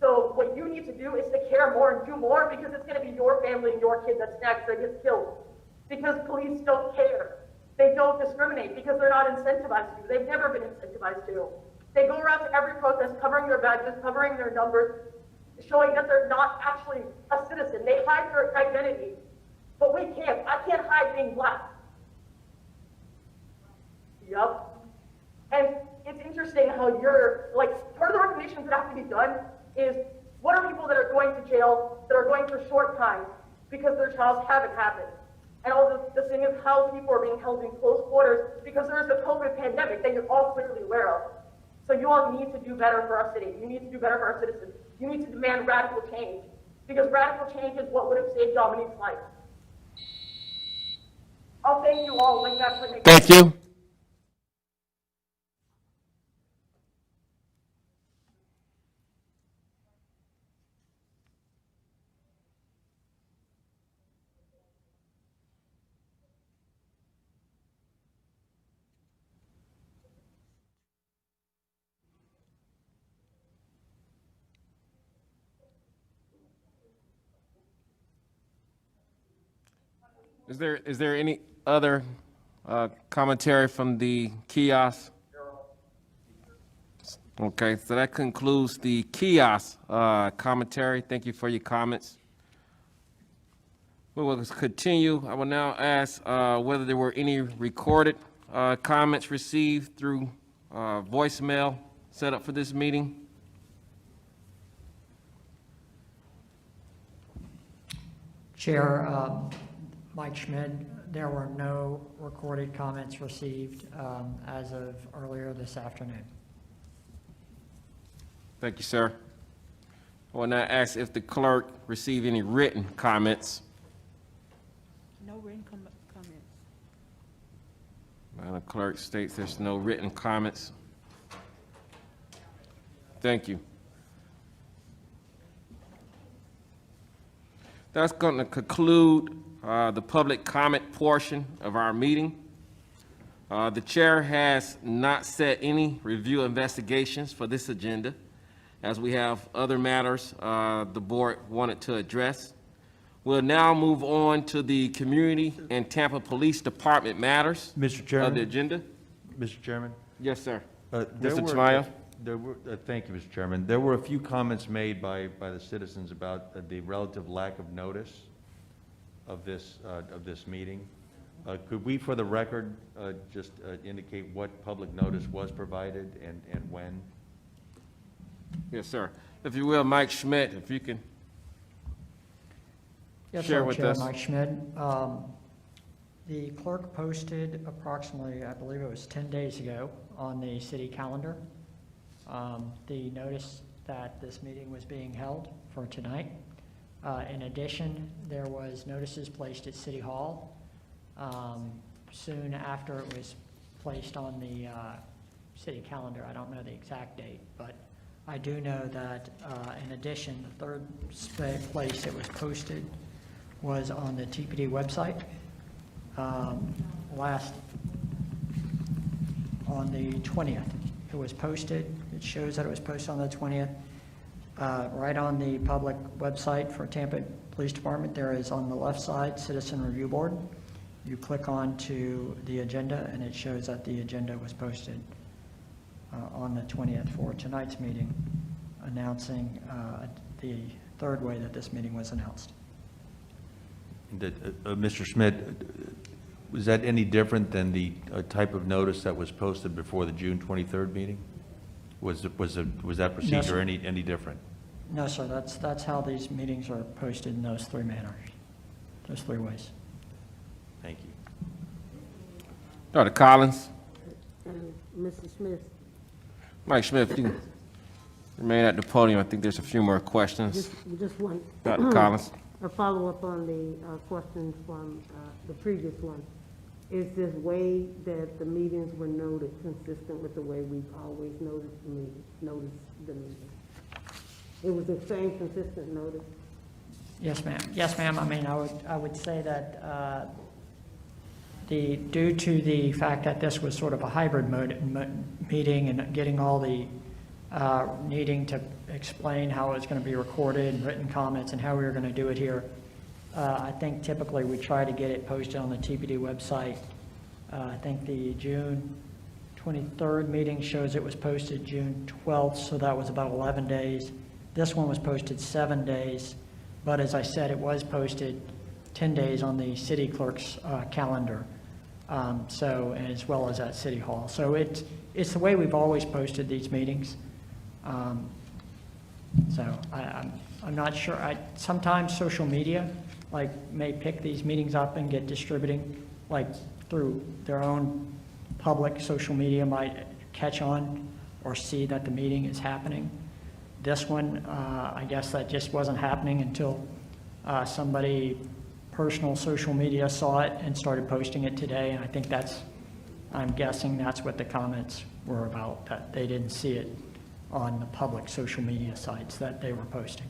So what you need to do is to care more and do more, because it's going to be your family and your kid that's next that gets killed. Because police don't care. They don't discriminate because they're not incentivized to. They've never been incentivized to. They go around to every protest covering their badges, covering their numbers, showing that they're not actually a citizen. They hide their identity. But we can't. I can't hide being black. Yup. And it's interesting how part of the recommendations that have to be done is, what are people that are going to jail, that are going for short time because their trials haven't happened? And all the thing is how people are being held in close quarters because there is a COVID pandemic that you're all clearly aware of. So you all need to do better for our city. You need to do better for our citizens. You need to demand radical change, because radical change is what would have saved Dominique's life. I'll thank you all when you actually make. Thank you. Is there any other commentary from the kiosk? Okay, so that concludes the kiosk commentary. Thank you for your comments. We will continue. I will now ask whether there were any recorded comments received through voicemail set up for this meeting. Chair, Mike Schmidt, there were no recorded comments received as of earlier this afternoon. Thank you, sir. I will now ask if the clerk received any written comments. No written comments. Madam Clerk states there's no written comments. Thank you. That's going to conclude the public comment portion of our meeting. The chair has not set any review investigations for this agenda, as we have other matters the board wanted to address. We'll now move on to the community and Tampa Police Department matters Mr. Chairman? of the agenda. Mr. Chairman? Yes, sir. There Mr. were- Tamayo? Thank you, Mr. Chairman. There were a few comments made by the citizens about the relative lack of notice of this meeting. Could we, for the record, just indicate what public notice was provided and when? Yes, sir. If you will, Mike Schmidt, if you can Yes, share sir, with Chair us. Mike Schmidt. The clerk posted approximately, I believe it was 10 days ago, on the city calendar, the notice that this meeting was being held for tonight. In addition, there was notices placed at City Hall soon after it was placed on the city calendar. I don't know the exact date, but I do know that in addition, the third place it was posted was on the TPD website on the 20th. It was posted. It shows that it was posted on the 20th. Right on the public website for Tampa Police Department, there is on the left side, Citizen Review Board. You click on to the agenda and it shows that the agenda was posted on the 20th for tonight's meeting, announcing the third way that this meeting was announced. Mr. Schmidt, was that any different than the type of notice that was posted before the June 23rd meeting? Was that procedure sir. any different? No, sir, that's how these meetings are posted in those three manners, those three ways. Thank you. Dr. Collins? Mr. Smith, Mike Schmidt, if you can remain at the podium, I think there's a few more questions. just one. Dr. Collins? A follow-up on the question from the previous one. Is this way that the meetings were noted consistent with the way we've always noticed the meeting? It was the same consistent notice? Yes, ma'am. Yes, ma'am. I mean, I would say that due to the fact that this was sort of a hybrid meeting and getting all the needing to explain how it's going to be recorded and written comments and how we were going to do it here, I think typically we try to get it posted on the TPD website. I think the June 23rd meeting shows it was posted June 12th, so that was about 11 days. This one was posted 7 days, but as I said, it was posted 10 days on the city clerk's calendar, so as well as at City Hall. So it's the way we've always posted these meetings. So I'm not sure. Sometimes social media may pick these meetings up and get distributing through their own public social media, might catch on or see that the meeting is happening. This one, I guess that just wasn't happening until somebody personal social media saw it and started posting it today, and I think I'm guessing that's what the comments were about, that they didn't see it on the public social media sites that they were posting.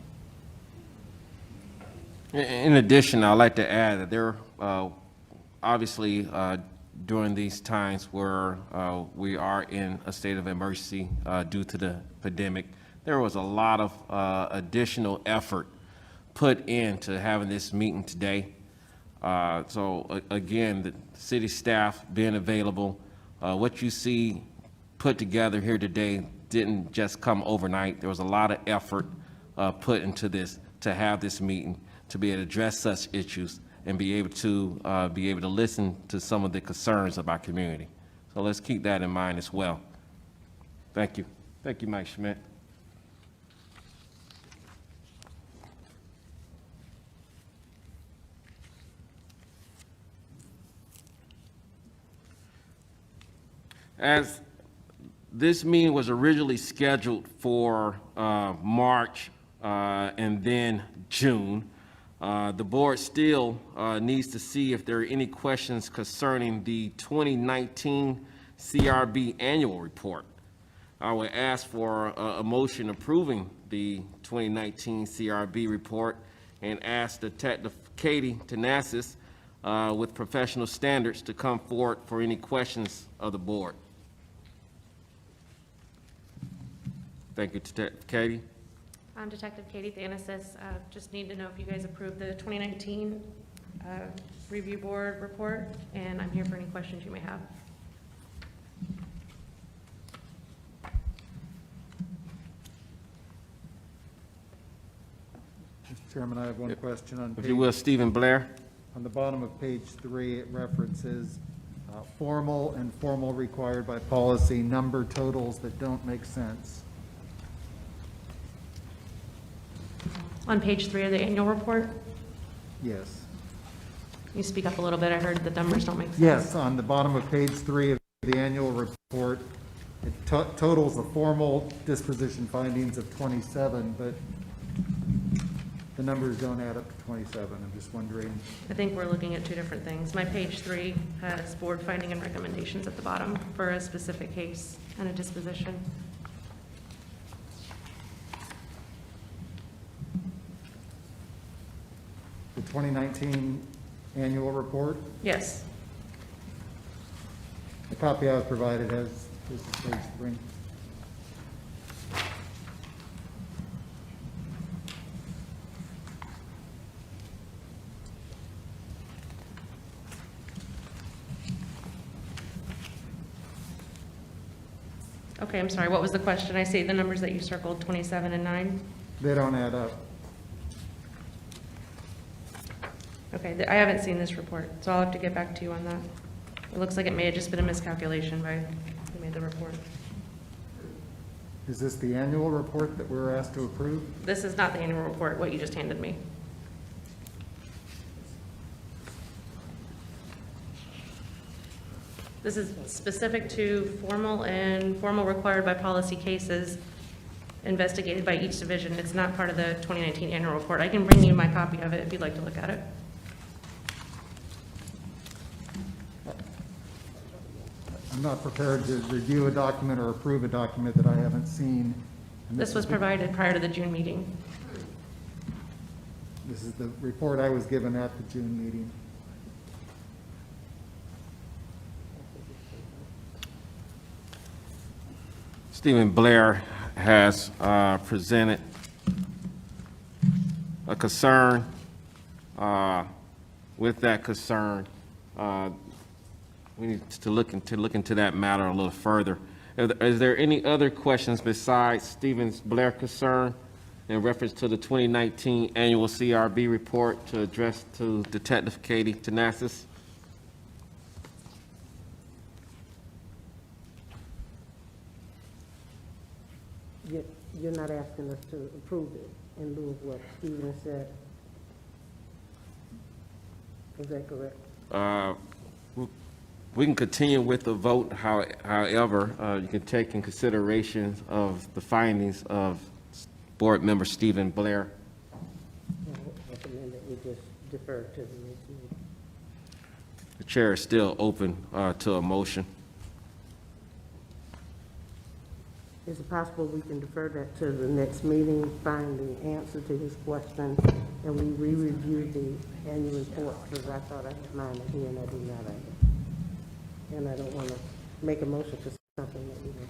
In addition, I'd like to add that there, obviously, during these times where we are in a state of emergency due to the pandemic, there was a lot of additional effort put into having this meeting today. So again, the city staff being available, what you see put together here today didn't just come overnight. There was a lot of effort put into this to have this meeting, to be able to address such issues and be able to listen to some of the concerns of our community. So let's keep that in mind as well. Thank you. Thank you, Mike Schmidt. As this meeting was originally scheduled for March and then June, the board still needs to see if there are any questions concerning the 2019 CRB annual report. I would ask for a motion approving the 2019 CRB report and ask Detective Katie Tanassis with professional standards to come forward for any questions of the board. Thank you, Katie. I'm Detective Katie Thanasis. Just need to know if you guys approved the 2019 Review Board report, and I'm here for any questions you may have. Mr. Chairman, I have one question on If you will, Stephen Blair. On the bottom of page 3, it references formal and formal required by policy number totals that don't make sense. On page 3 of the annual report, Yes. can you speak up a little bit? I heard the numbers don't make sense. Yes, on the bottom of page 3 of the annual report, it totals the formal disposition findings of 27, but the numbers don't add up to 27. I'm just wondering. I think we're looking at two different things. My page 3 has board finding and recommendations at the bottom for a specific case and a disposition. The 2019 annual report, Yes. the copy I was provided has, this is page 3. Okay, I'm sorry. What was the question? I see the numbers that you circled, 27 and 9. They don't add up. Okay, I haven't seen this report, so I'll have to get back to you on that. It looks like it may have just been a miscalculation by who made the report. Is this the annual report that we're asked to approve? This is not the annual report, what you just handed me. This is specific to formal and formal required by policy cases investigated by each division. It's not part of the 2019 annual report. I can bring you my copy of it if you'd like to look at it. I'm not prepared to review a document or approve a document that I haven't seen. And This was provided prior to the June meeting. This is the report I was given at the June meeting. Stephen Blair has presented a concern. With that concern, we need to look into that matter a little further. Is there any other questions besides Stephen Blair's concern in reference to the 2019 annual CRB report to address to Detective Katie Thanasis? You're not asking us to approve it in lieu of what Stephen said? Is that correct? We can continue with the vote. However, you can take in consideration of the findings of Board Member Stephen Blair. I recommend that we just defer to the next meeting. The chair is still open to a motion. Is it possible we can defer that to the next meeting, find the answer to his question, and we re-review the annual report? Because I thought I had mine here and I do not have it. And I don't want to make a motion for something that we don't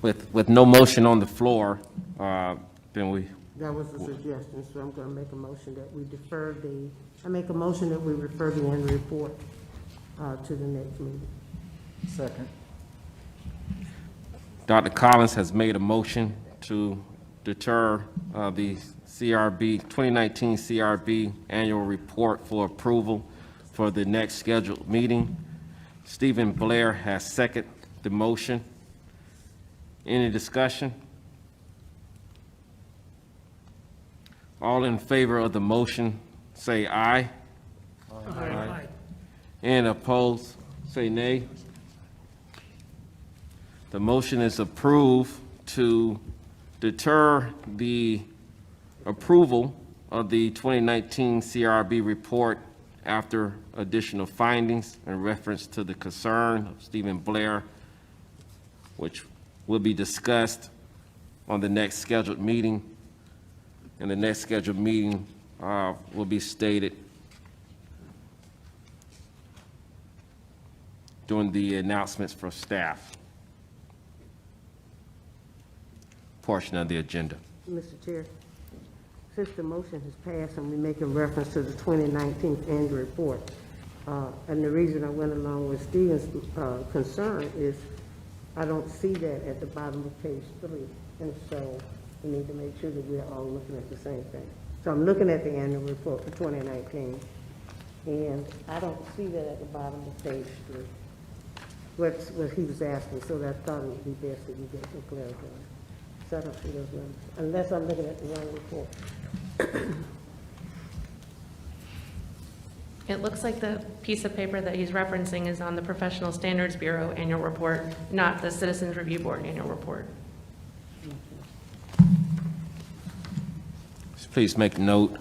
have. With no motion on the floor, then we. That was the suggestion, so I'm going to make a motion that we defer I make a motion that we refer the annual report to the next meeting. Second. Dr. Collins has made a motion to deter the CRB, 2019 CRB annual report for approval for the next scheduled meeting. Stephen Blair has seconded the motion. Any discussion? All in favor of the motion, say aye. Aye. And opposed, say nay. The motion is approved to deter the approval of the 2019 CRB report after additional findings in reference to the concern of Stephen Blair, which will be discussed on the next scheduled meeting. And the next scheduled meeting will be stated during the announcements for staff portion of the agenda. Mr. Chair, since the motion has passed and we're making reference to the 2019 annual report, and the reason I went along with Stephen's concern is I don't see that at the bottom of page 3. And so we need to make sure that we're all looking at the same thing. So I'm looking at the annual report for 2019, and I don't see that at the bottom of page 3. What he was asking, so I thought it would be best that we get some clarity on it. So I don't see those numbers, unless I'm looking at the wrong report. It looks like the piece of paper that he's referencing is on the Professional Standards Bureau annual report, not the Citizens Review Board annual report. Please make note.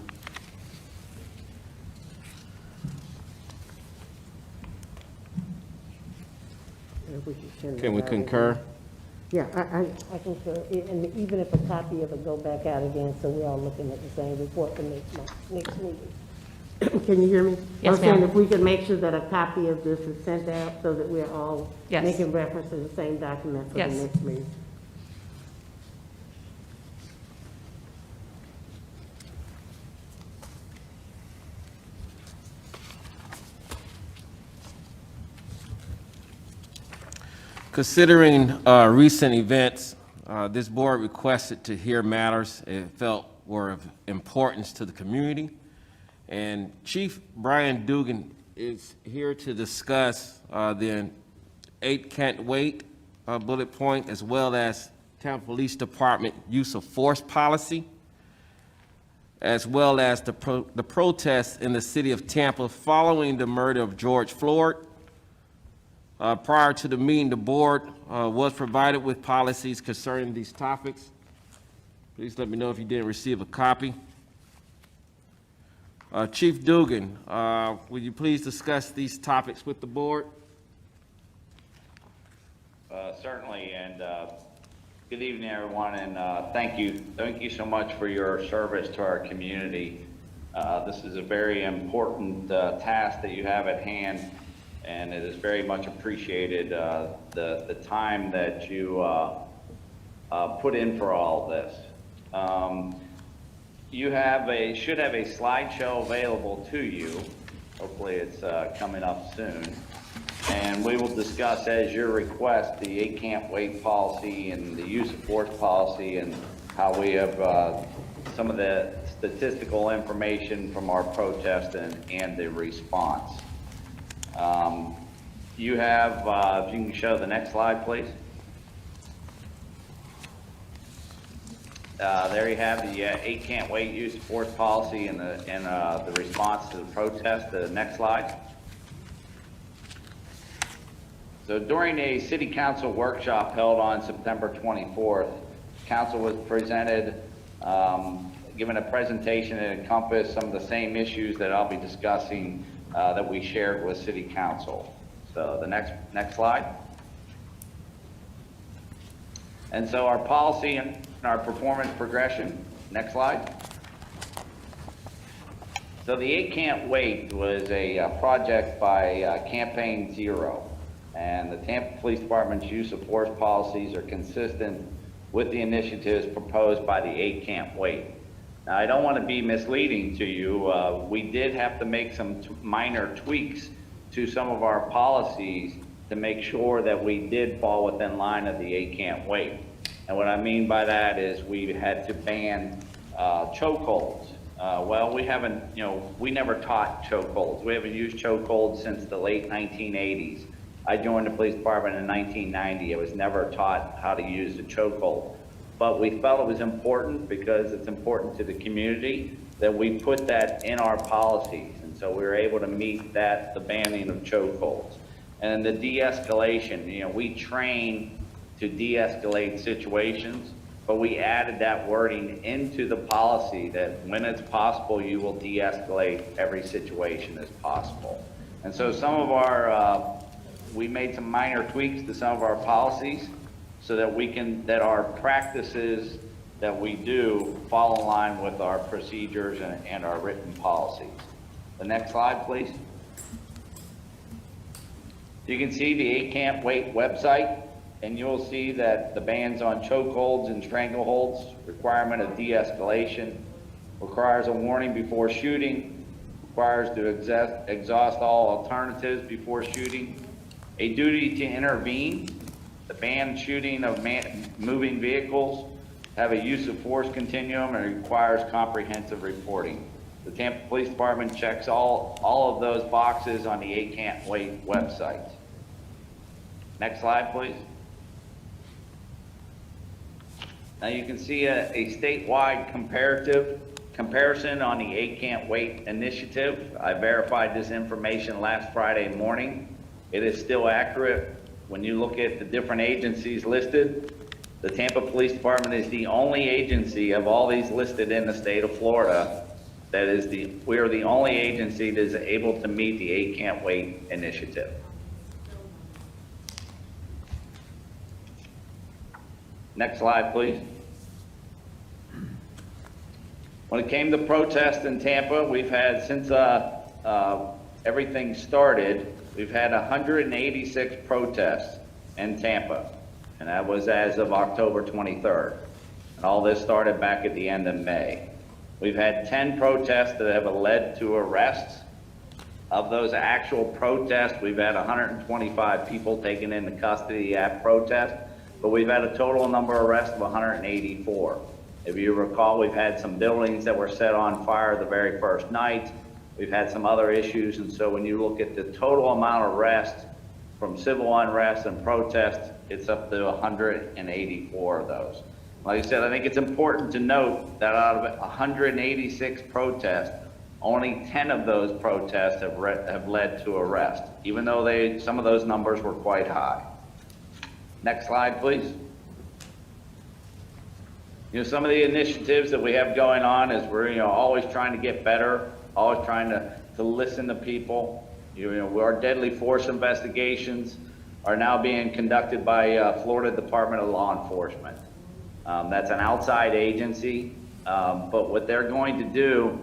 Can we concur? Yeah, I concur, and even if a copy of it go back out again, so we're all looking at the same report for next meeting. Can you hear me? Yes, I'm saying ma'am. if we can make sure that a copy of this is sent out so that we're all Yes. making reference to the same document for the Yes. next meeting. Considering recent events, this board requested to hear matters it felt were of importance to the community. And Chief Brian Dugan is here to discuss the 8 can't wait bullet point, as well as Tampa Police Department use of force policy, as well as the protests in the city of Tampa following the murder of George Floyd. Prior to the meeting, the board was provided with policies concerning these topics. Please let me know if you didn't receive a copy. Chief Dugan, will you please discuss these topics with the board? Certainly, and good evening, everyone, and thank you so much for your service to our community. This is a very important task that you have at hand, and it is very much appreciated, the time that you put in for all of this. You should have a slideshow available to you. Hopefully it's coming up soon. And we will discuss, as your request, the 8 can't wait policy and the use of force policy, and how we have some of the statistical information from our protest and the response. You have, if you can show the next slide, please. There you have the 8 can't wait use of force policy and the response to the protest. The next slide. So during a city council workshop held on September 24th, council was presented, given a presentation that encompassed some of the same issues that I'll be discussing that we shared with city council. So the next slide. And so our policy and our performance progression. Next slide. So the 8 Can't Wait was a project by Campaign Zero, and the Tampa Police Department's use of force policies are consistent with the initiatives proposed by the 8 Can't Wait. Now, I don't want to be misleading to you. We did have to make some minor tweaks to some of our policies to make sure that we did fall within line of the 8 Can't Wait. And what I mean by that is we had to ban chokeholds. Well, we haven't, we never taught chokeholds. We haven't used chokeholds since the late 1980s. I joined the police department in 1990. I was never taught how to use a chokehold. But we felt it was important, because it's important to the community, that we put that in our policies. And so we were able to meet that, the banning of chokeholds. And the de-escalation, we train to de-escalate situations, but we added that wording into the policy that when it's possible, you will de-escalate every situation as possible. And so some of our, we made some minor tweaks to some of our policies so that that our practices that we do fall in line with our procedures and our written policies. The next slide, please. You can see the 8 Can't Wait website, and you'll see that the bans on chokeholds and strangleholds, requirement of de-escalation, requires a warning before shooting, requires to exhaust all alternatives before shooting, a duty to intervene, the ban shooting of moving vehicles, have a use of force continuum, and requires comprehensive reporting. The Tampa Police Department checks all of those boxes on the 8 Can't Wait website. Next slide, please. Now you can see a statewide comparison on the 8 Can't Wait initiative. I verified this information last Friday morning. It is still accurate. When you look at the different agencies listed, the Tampa Police Department is the only agency of all these listed in the state of Florida we are the only agency that is able to meet the 8 Can't Wait initiative. Next slide, please. When it came to protests in Tampa, we've had, since everything started, we've had 186 protests in Tampa, and that was as of October 23rd. And all this started back at the end of May. We've had 10 protests that have led to arrests. Of those actual protests, we've had 125 people taken into custody at protest, but we've had a total number of arrests of 184. If you recall, we've had some buildings that were set on fire the very first night. We've had some other issues, and so when you look at the total amount of arrests from civil unrest and protests, it's up to 184 of those. Like I said, I think it's important to note that out of 186 protests, only 10 of those protests have led to arrest, even though some of those numbers were quite high. Next slide, please. Some of the initiatives that we have going on is we're always trying to get better, always trying to listen to people. Our deadly force investigations are now being conducted by Florida Department of Law Enforcement. That's an outside agency, but what they're going to do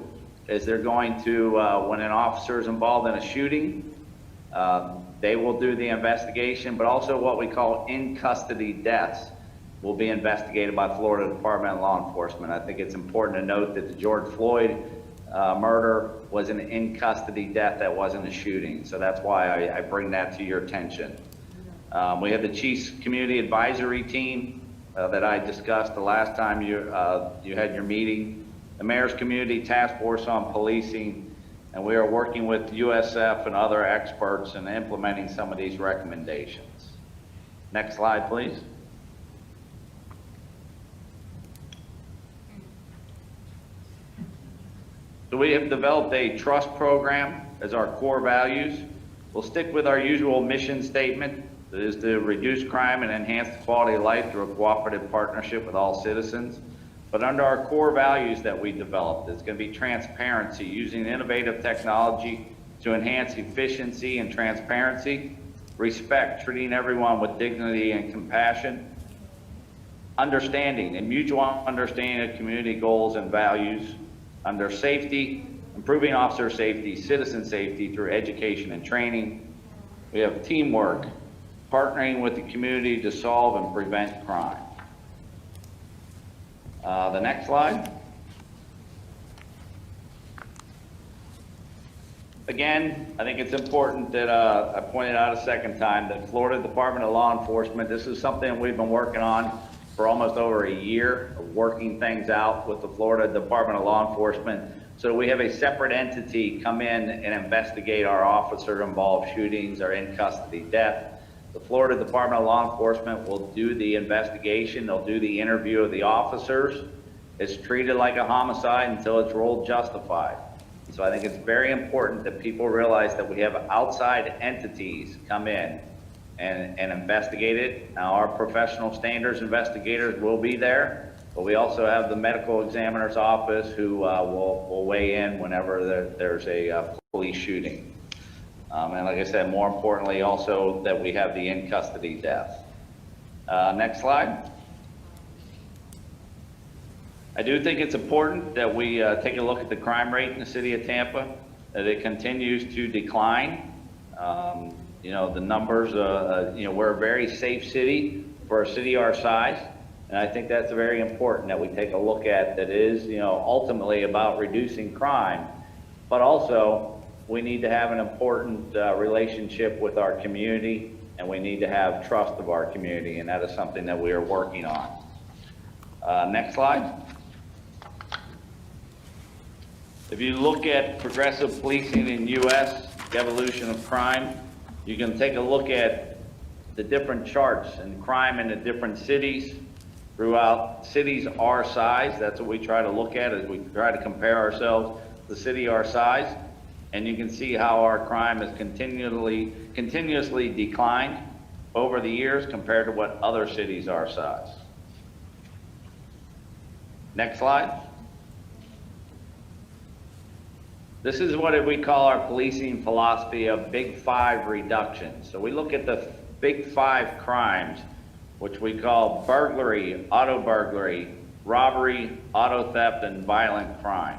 is they're going to, when an officer is involved in a shooting, they will do the investigation, but also what we call in-custody deaths will be investigated by Florida Department of Law Enforcement. I think it's important to note that the George Floyd murder was an in-custody death, that wasn't a shooting. So that's why I bring that to your attention. We have the Chiefs Community Advisory Team that I discussed the last time you had your meeting, the Mayor's Community Task Force on Policing, and we are working with USF and other experts in implementing some of these recommendations. Next slide, please. So we have developed a trust program as our core values. We'll stick with our usual mission statement, that is to reduce crime and enhance the quality of life through a cooperative partnership with all citizens. But under our core values that we developed, it's going to be transparency, using innovative technology to enhance efficiency and transparency, respect, treating everyone with dignity and compassion, understanding and mutual understanding of community goals and values, under safety, improving officer safety, citizen safety through education and training. We have teamwork, partnering with the community to solve and prevent crime. The next slide. Again, I think it's important that I pointed out a second time that Florida Department of Law Enforcement, this is something we've been working on for almost over a year, of working things out with the Florida Department of Law Enforcement. So we have a separate entity come in and investigate our officer-involved shootings or in-custody death. The Florida Department of Law Enforcement will do the investigation. They'll do the interview of the officers. It's treated like a homicide until it's ruled justified. So I think it's very important that people realize that we have outside entities come in and investigate it. Now, our professional standards investigators will be there, but we also have the medical examiner's office who will weigh in whenever there's a police shooting. And like I said, more importantly, also that we have the in-custody death. Next slide. I do think it's important that we take a look at the crime rate in the city of Tampa, that it continues to decline. You know, the numbers, you know, we're a very safe city for a city our size. And I think that's very important that we take a look at that is, you know, ultimately about reducing crime, but also we need to have an important relationship with our community, and we need to have trust of our community, and that is something that we are working on. Next slide. If you look at progressive policing in U.S., the evolution of crime, you can take a look at the different charts and crime in the different cities throughout cities our size. That's what we try to look at, as we try to compare ourselves to the city our size. And you can see how our crime has continuously declined over the years compared to what other cities our size. Next slide. This is what we call our policing philosophy of Big Five reduction. So we look at the Big Five crimes, which we call burglary, auto burglary, robbery, auto theft, and violent crime.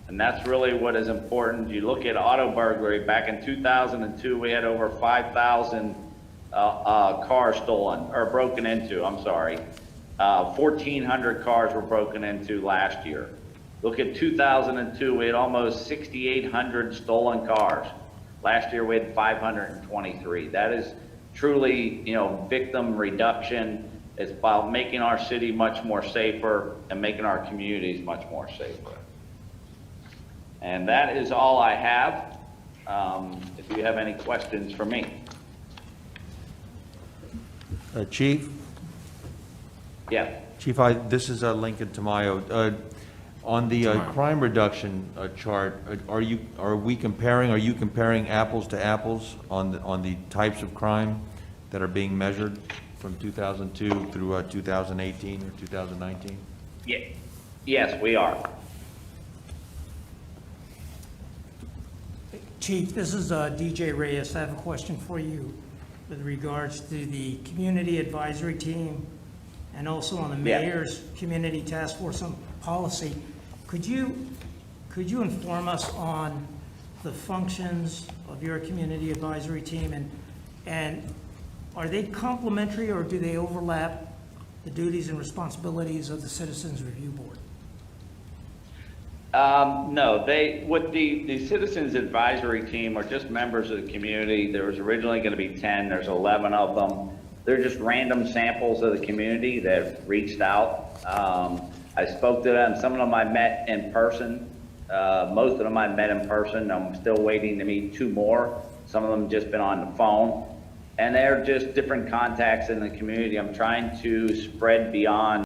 And that's really what is important. You look at auto burglary, back in 2002, we had over 5,000 cars stolen, or broken into, I'm sorry. 1,400 cars were broken into last year. Look at 2002, we had almost 6,800 stolen cars. Last year we had 523. That is truly, you know, victim reduction. It's about making our city much more safer and making our communities much more safer. And that is all I have. If you have any questions for me. Chief? Yeah. Chief, this is Lincoln Tamayo. On the crime reduction chart, are you comparing apples to apples on the types of crime that are being measured from 2002 through 2018 or 2019? Yeah. Yes, we are. Chief, this is DJ Reyes. I have a question for you with regards to the community advisory team and also on the mayor's community task force on policy. Could you inform us on the functions of your community advisory team, and are they complementary or do they overlap the duties and responsibilities of the Citizens Review Board? No, the Citizens Advisory Team are just members of the community. There was originally going to be 10, there's 11 of them. They're just random samples of the community that reached out. I spoke to them. Some of them I met in person. Most of them I met in person. I'm still waiting to meet 2 more. Some of them just been on the phone. And they're just different contacts in the community. I'm trying to spread beyond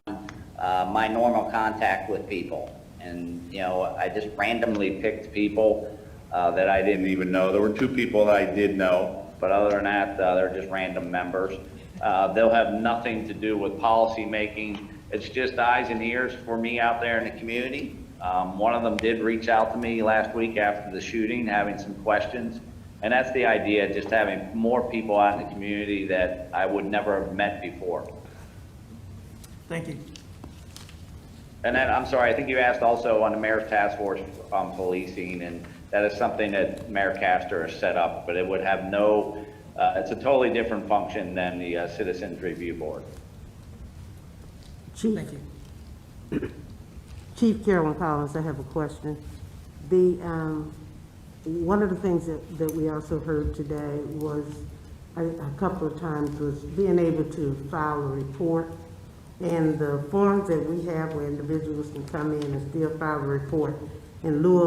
my normal contact with people. And, you know, I just randomly picked people that I didn't even know. There were 2 people that I did know, but other than that, they're just random members. They'll have nothing to do with policy making. It's just eyes and ears for me out there in the community. One of them did reach out to me last week after the shooting, having some questions. And that's the idea, just having more people out in the community that I would never have met before. Thank you. And then, I'm sorry, I think you asked also on the mayor's task force on policing, and that is something that Mayor Castor has set up, but it would have no, it's a totally different function than the Citizens Review Board. Chief, Thank you. Chief Carolyn Collins, I have a question. One of the things that we also heard today was, a couple of times, was being able to file a report. And the forms that we have where individuals can come in and still file a report in lieu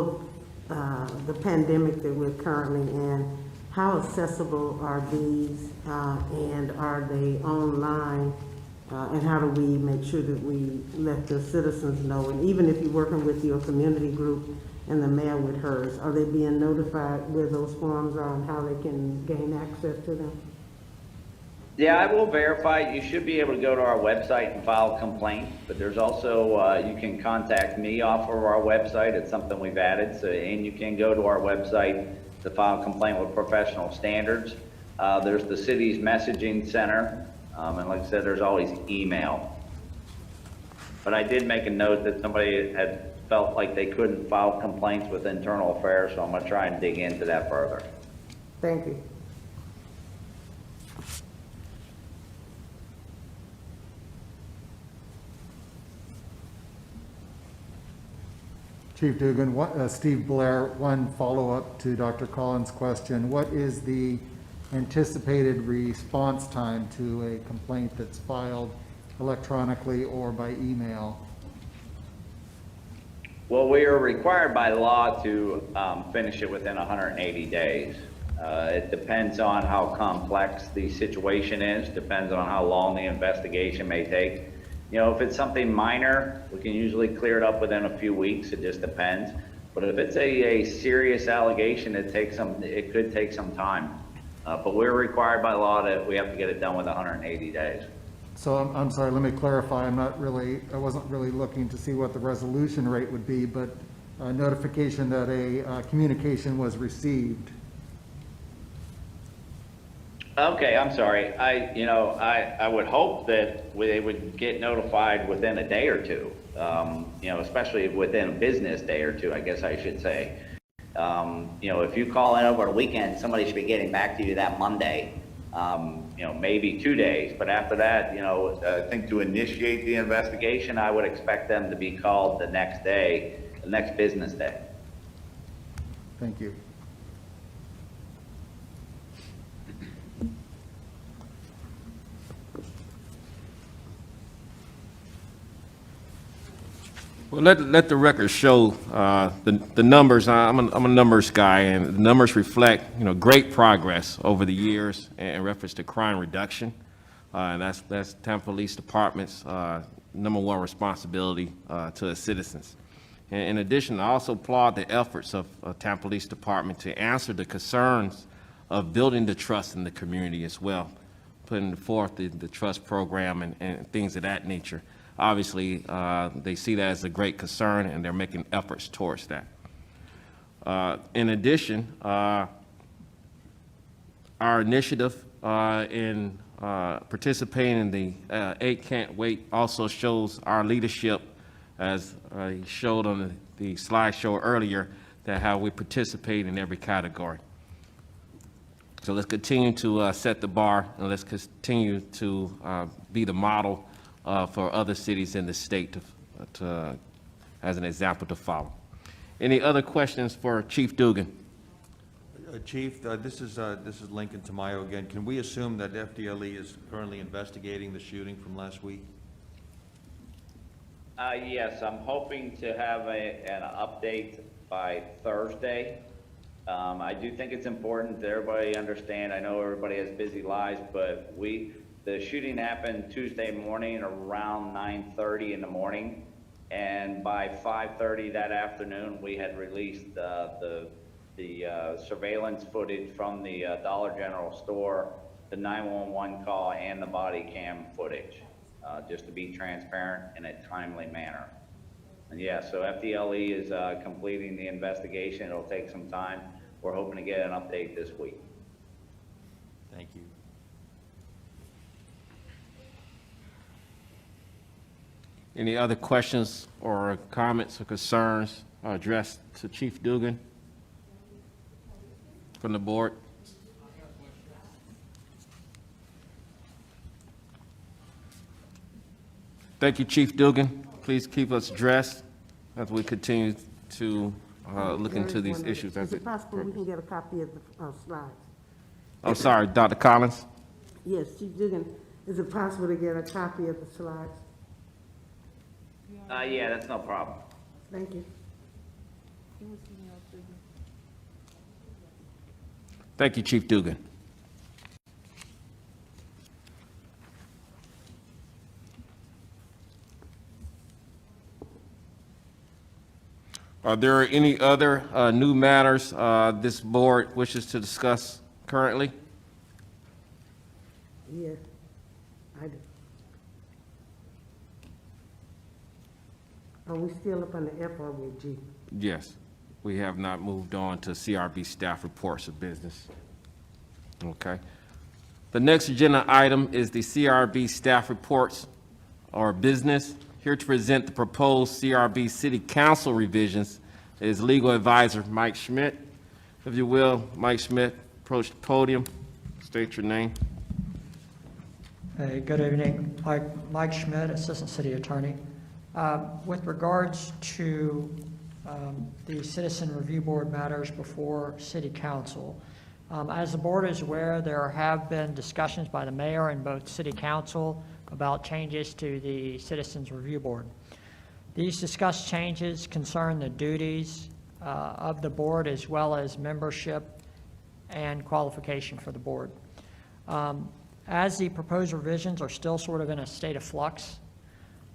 of the pandemic that we're currently in, how accessible are these and are they online? And how do we make sure that we let the citizens know? And even if you're working with your community group and the mayor with hers, are they being notified where those forms are and how they can gain access to them? Yeah, I will verify. You should be able to go to our website and file a complaint, but there's also, you can contact me off of our website. It's something we've added. So, and you can go to our website to file a complaint with professional standards. There's the city's messaging center. And like I said, there's always email. But I did make a note that somebody had felt like they couldn't file complaints with internal affairs, so I'm gonna try and dig into that further. Thank you. Chief Dugan, Steve Blair, one follow-up to Dr. Collins' question. What is the anticipated response time to a complaint that's filed electronically or by email? Well, we are required by law to finish it within 180 days. It depends on how complex the situation is, depends on how long the investigation may take. You know, if it's something minor, we can usually clear it up within a few weeks. It just depends. But if it's a serious allegation, it could take some time. But we're required by law that we have to get it done within 180 days. So I'm sorry, let me clarify. I wasn't really looking to see what the resolution rate would be, but notification that a communication was received. Okay, I'm sorry. I would hope that they would get notified within a day or two, especially within a business day or two, I guess I should say. If you call in over the weekend, somebody should be getting back to you that Monday, maybe 2 days. But after that, I think to initiate the investigation, I would expect them to be called the next day, the next business day. Thank you. Well, let the record show the numbers. I'm a numbers guy, and the numbers reflect great progress over the years in reference to crime reduction, and that's Tampa Police Department's #1 responsibility to the citizens. And in addition, I also applaud the efforts of Tampa Police Department to answer the concerns of building the trust in the community as well, putting forth the trust program and things of that nature. Obviously, they see that as a great concern, and they're making efforts towards that. In addition, our initiative in participating in the 8 Can't Wait also shows our leadership, as he showed on the slideshow earlier, that how we participate in every category. So let's continue to set the bar, and let's continue to be the model for other cities in the state as an example to follow. Any other questions for Chief Dugan? Chief, this is Lincoln Tamayo again. Can we assume that FDLE is currently investigating the shooting from last week? Yes, I'm hoping to have an update by Thursday. I do think it's important that everybody understand. I know everybody has busy lives, but the shooting happened Tuesday morning around 9:30 in the morning, and by 5:30 that afternoon, we had released the surveillance footage from the Dollar General store, the 911 call, and the body cam footage, just to be transparent in a timely manner. And yeah, so FDLE is completing the investigation. It'll take some time. We're hoping to get an update this week. Thank you. Any other questions or comments or concerns addressed to Chief Dugan from the board? Thank you, Chief Dugan. Please keep us dressed as we continue to look into these issues. Is it possible we can get a copy of the slides? I'm sorry, Dr. Collins? Yes, Chief Dugan, is it possible to get a copy of the slides? Yeah, that's no problem. Thank you. Thank you, Chief Dugan. Are there any other new matters this board wishes to discuss currently? Yes, I do. Are we still up on the F or with G? Yes, we have not moved on to CRB staff reports of business. Okay. The next agenda item is the CRB staff reports or business. Here to present the proposed CRB City Council revisions is legal advisor Mike Schmidt. If you will, Mike Schmidt, approach the podium, state your name. Hey, good evening. Mike Schmidt, Assistant City Attorney. With regards to the Citizen Review Board matters before City Council, as the board is aware, there have been discussions by the mayor and both City Council about changes to the Citizens Review Board. These discussed changes concern the duties of the board as well as membership and qualification for the board. As the proposed revisions are still sort of in a state of flux,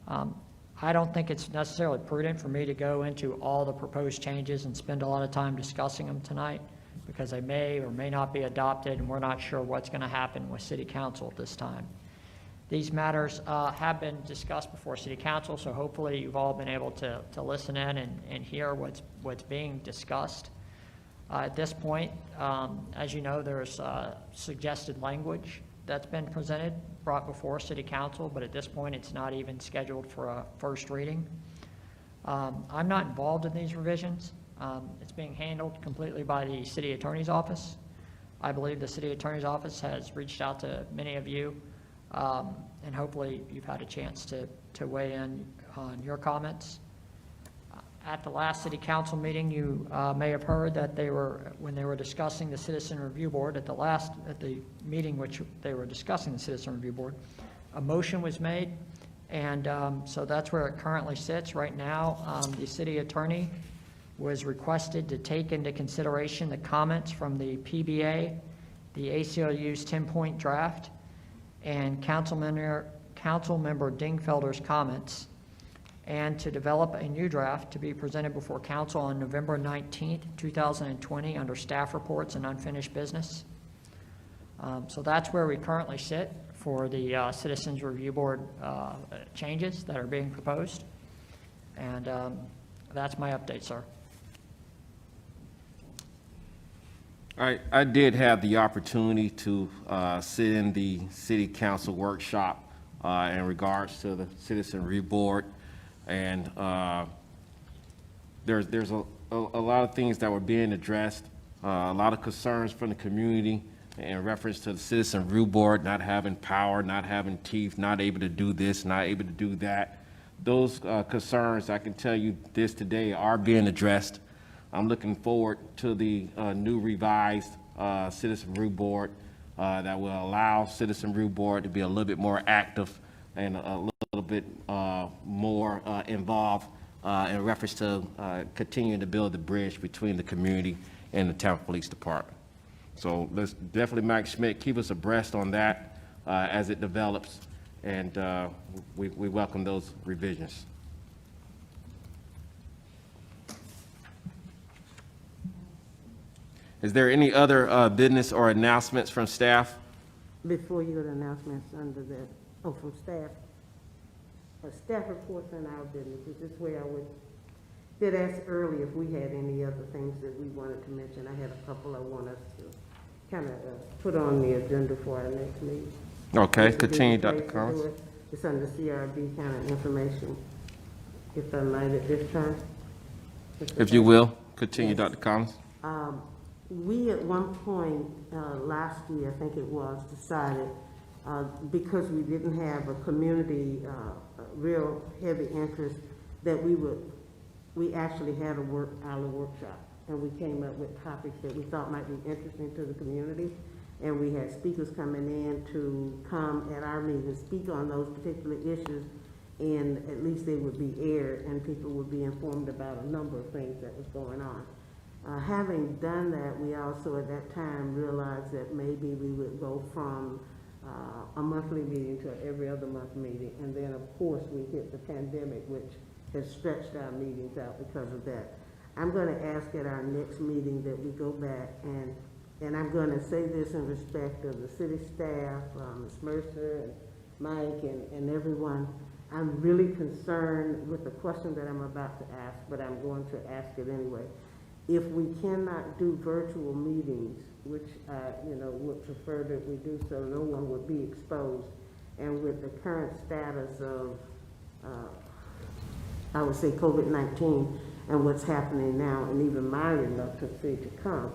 I don't think it's necessarily prudent for me to go into all the proposed changes and spend a lot of time discussing them tonight because they may or may not be adopted and we're not sure what's going to happen with City Council at this time. These matters have been discussed before City Council, so hopefully you've all been able to listen in and hear what's being discussed. At this point, as you know, there's suggested language that's been presented, brought before City Council, but at this point it's not even scheduled for a first reading. I'm not involved in these revisions. It's being handled completely by the City Attorney's Office. I believe the City Attorney's Office has reached out to many of you, and hopefully you've had a chance to weigh in on your comments. At the last City Council meeting, you may have heard that when they were discussing the Citizen Review Board, at the meeting which they were discussing the Citizen Review Board, a motion was made, and so that's where it currently sits right now. The City Attorney was requested to take into consideration the comments from the PBA, the ACLU's 10-point draft, and Councilmember Dingfelder's comments, and to develop a new draft to be presented before Council on November 19th, 2020 under staff reports and unfinished business. So that's where we currently sit for the Citizens Review Board changes that are being proposed. And that's my update, sir. All right, I did have the opportunity to sit in the City Council workshop in regards to the Citizen Review Board. And there's a lot of things that were being addressed, a lot of concerns from the community in reference to the Citizen Review Board not having power, not having teeth, not able to do this, not able to do that. Those concerns, I can tell you this today, are being addressed. I'm looking forward to the new revised Citizen Review Board that will allow Citizen Review Board to be a little bit more active and a little bit more involved in reference to continuing to build the bridge between the community and the Tampa Police Department. So let's definitely, Mike Schmidt, keep us abreast on that as it develops, and we welcome those revisions. Is there any other business or announcements from staff? Before you go to announcements under the, from staff, staff reports on our businesses. This way I did ask earlier if we had any other things that we wanted to mention. I had a couple I want us to kind of put on the agenda for our next meeting. Okay, continue, Dr. Collins. It's under CRB kind of information, if I might at this time. If you will, continue, yes. Dr. Collins. We at one point last year, I think it was, decided because we didn't have a community real heavy interest that we actually had a workshop, and we came up with topics that we thought might be interesting to the community, and we had speakers coming in to come at our meeting, speak on those particular issues, and at least they would be aired and people would be informed about a number of things that was going on. Having done that, we also at that time realized that maybe we would go from a monthly meeting to every other month meeting, and then of course we hit the pandemic, which has stretched our meetings out because of that. I'm going to ask at our next meeting that we go back and I'm going to say this in respect of the city staff, Ms. Mercer and Mike and everyone. I'm really concerned with the question that I'm about to ask, but I'm going to ask it anyway. If we cannot do virtual meetings, which I would prefer that we do so no one would be exposed, and with the current status of I would say COVID-19 and what's happening now, and even my reluctancy to come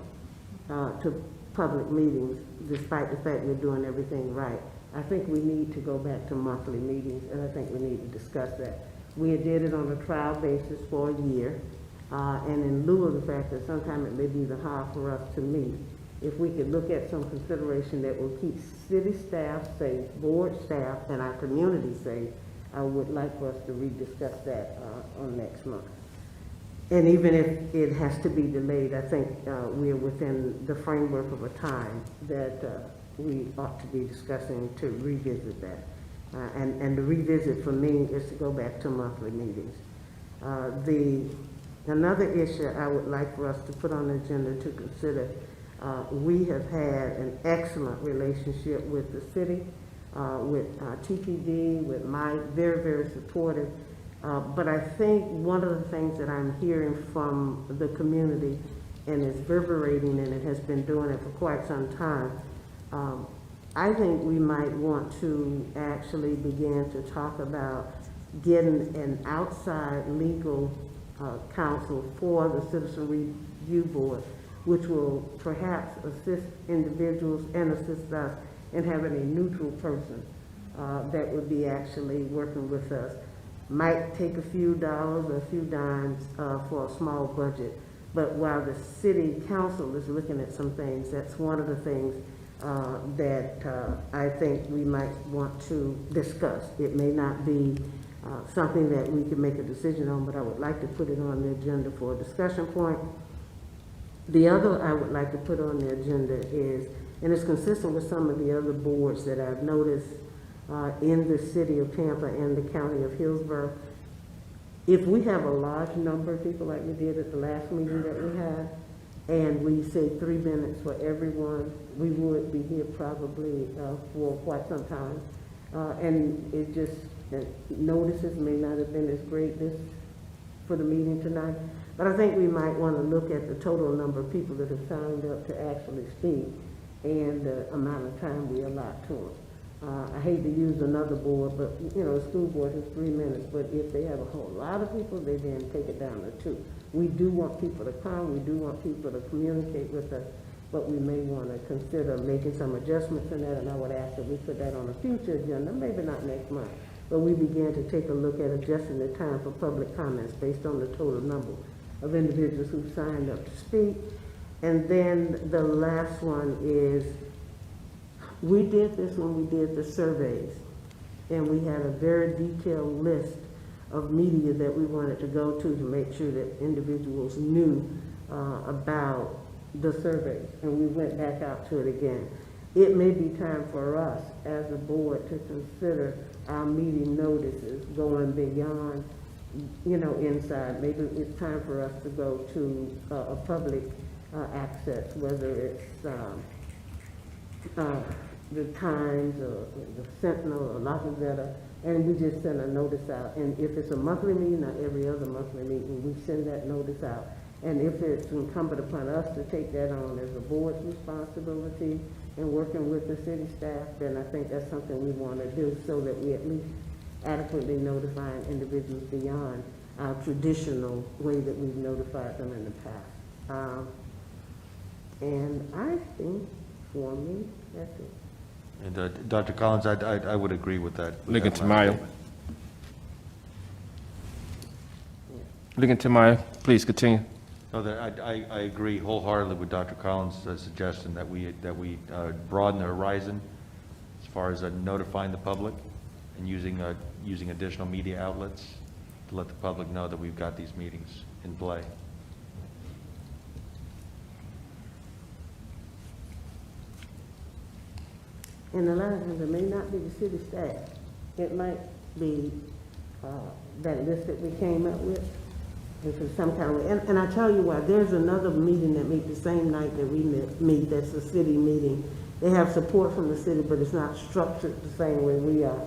to public meetings, despite the fact we're doing everything right. I think we need to go back to monthly meetings, and I think we need to discuss that. We did it on a trial basis for a year, and in lieu of the fact that sometimes it may be the hard for us to meet, if we could look at some consideration that will keep city staff safe, board staff, and our community safe, I would like for us to rediscuss that on next month. And even if it has to be delayed, I think we are within the framework of a time that we ought to be discussing to revisit that. And the revisit for me is to go back to monthly meetings. Another issue I would like for us to put on the agenda to consider, we have had an excellent relationship with the city, with TPD, with Mike, very, very supportive. But I think one of the things that I'm hearing from the community, and it's reverberating, and it has been doing it for quite some time, I think we might want to actually begin to talk about getting an outside legal counsel for the Citizen Review Board, which will perhaps assist individuals and assist us in having a neutral person that would be actually working with us. Might take a few dollars or a few dimes for a small budget, but while the city council is looking at some things, that's one of the things that I think we might want to discuss. It may not be something that we can make a decision on, but I would like to put it on the agenda for a discussion point. The other I would like to put on the agenda is, and it's consistent with some of the other boards that I've noticed in the city of Tampa and the county of Hillsborough, if we have a large number of people like we did at the last meeting that we had, and we say 3 minutes for everyone, we would be here probably for quite some time. And it just, notices may not have been as great for the meeting tonight, but I think we might want to look at the total number of people that have signed up to actually speak and the amount of time we allot to them. I hate to use another board, but you know, a school board is 3 minutes, but if they have a whole lot of people, they then take it down to 2. We do want people to come, we do want people to communicate with us, but we may want to consider making some adjustments in that, and I would ask that we put that on a future agenda, maybe not next month, but we begin to take a look at adjusting the time for public comments based on the total number of individuals who've signed up to speak. And then the last one is, we did this when we did the surveys, and we had a very detailed list of media that we wanted to go to make sure that individuals knew about the surveys, and we went back out to it again. It may be time for us as a board to consider our meeting notices going beyond, you know, inside. Maybe it's time for us to go to a public access, whether it's the Times or the Sentinel or La Gazette, and we just send a notice out. And if it's a monthly meeting or every other monthly meeting, we send that notice out. And if it's incumbent upon us to take that on as a board's responsibility and working with the city staff, then I think that's something we want to do so that we at least adequately notifying individuals beyond our traditional way that we've notified them in the past. And I think for me, that's it. And Dr. Collins, I would agree with that. Looking to Maya. Looking to Maya, please continue. No, I agree wholeheartedly with Dr. Collins' suggestion that we broaden the horizon as far as notifying the public and using additional media outlets to let the public know that we've got these meetings in play. And a lot of times it may not be the city staff. It might be that list that we came up with. If it's some kind of, and I tell you why, there's another meeting that meets the same night that we meet, that's a city meeting. They have support from the city, but it's not structured the same way we are.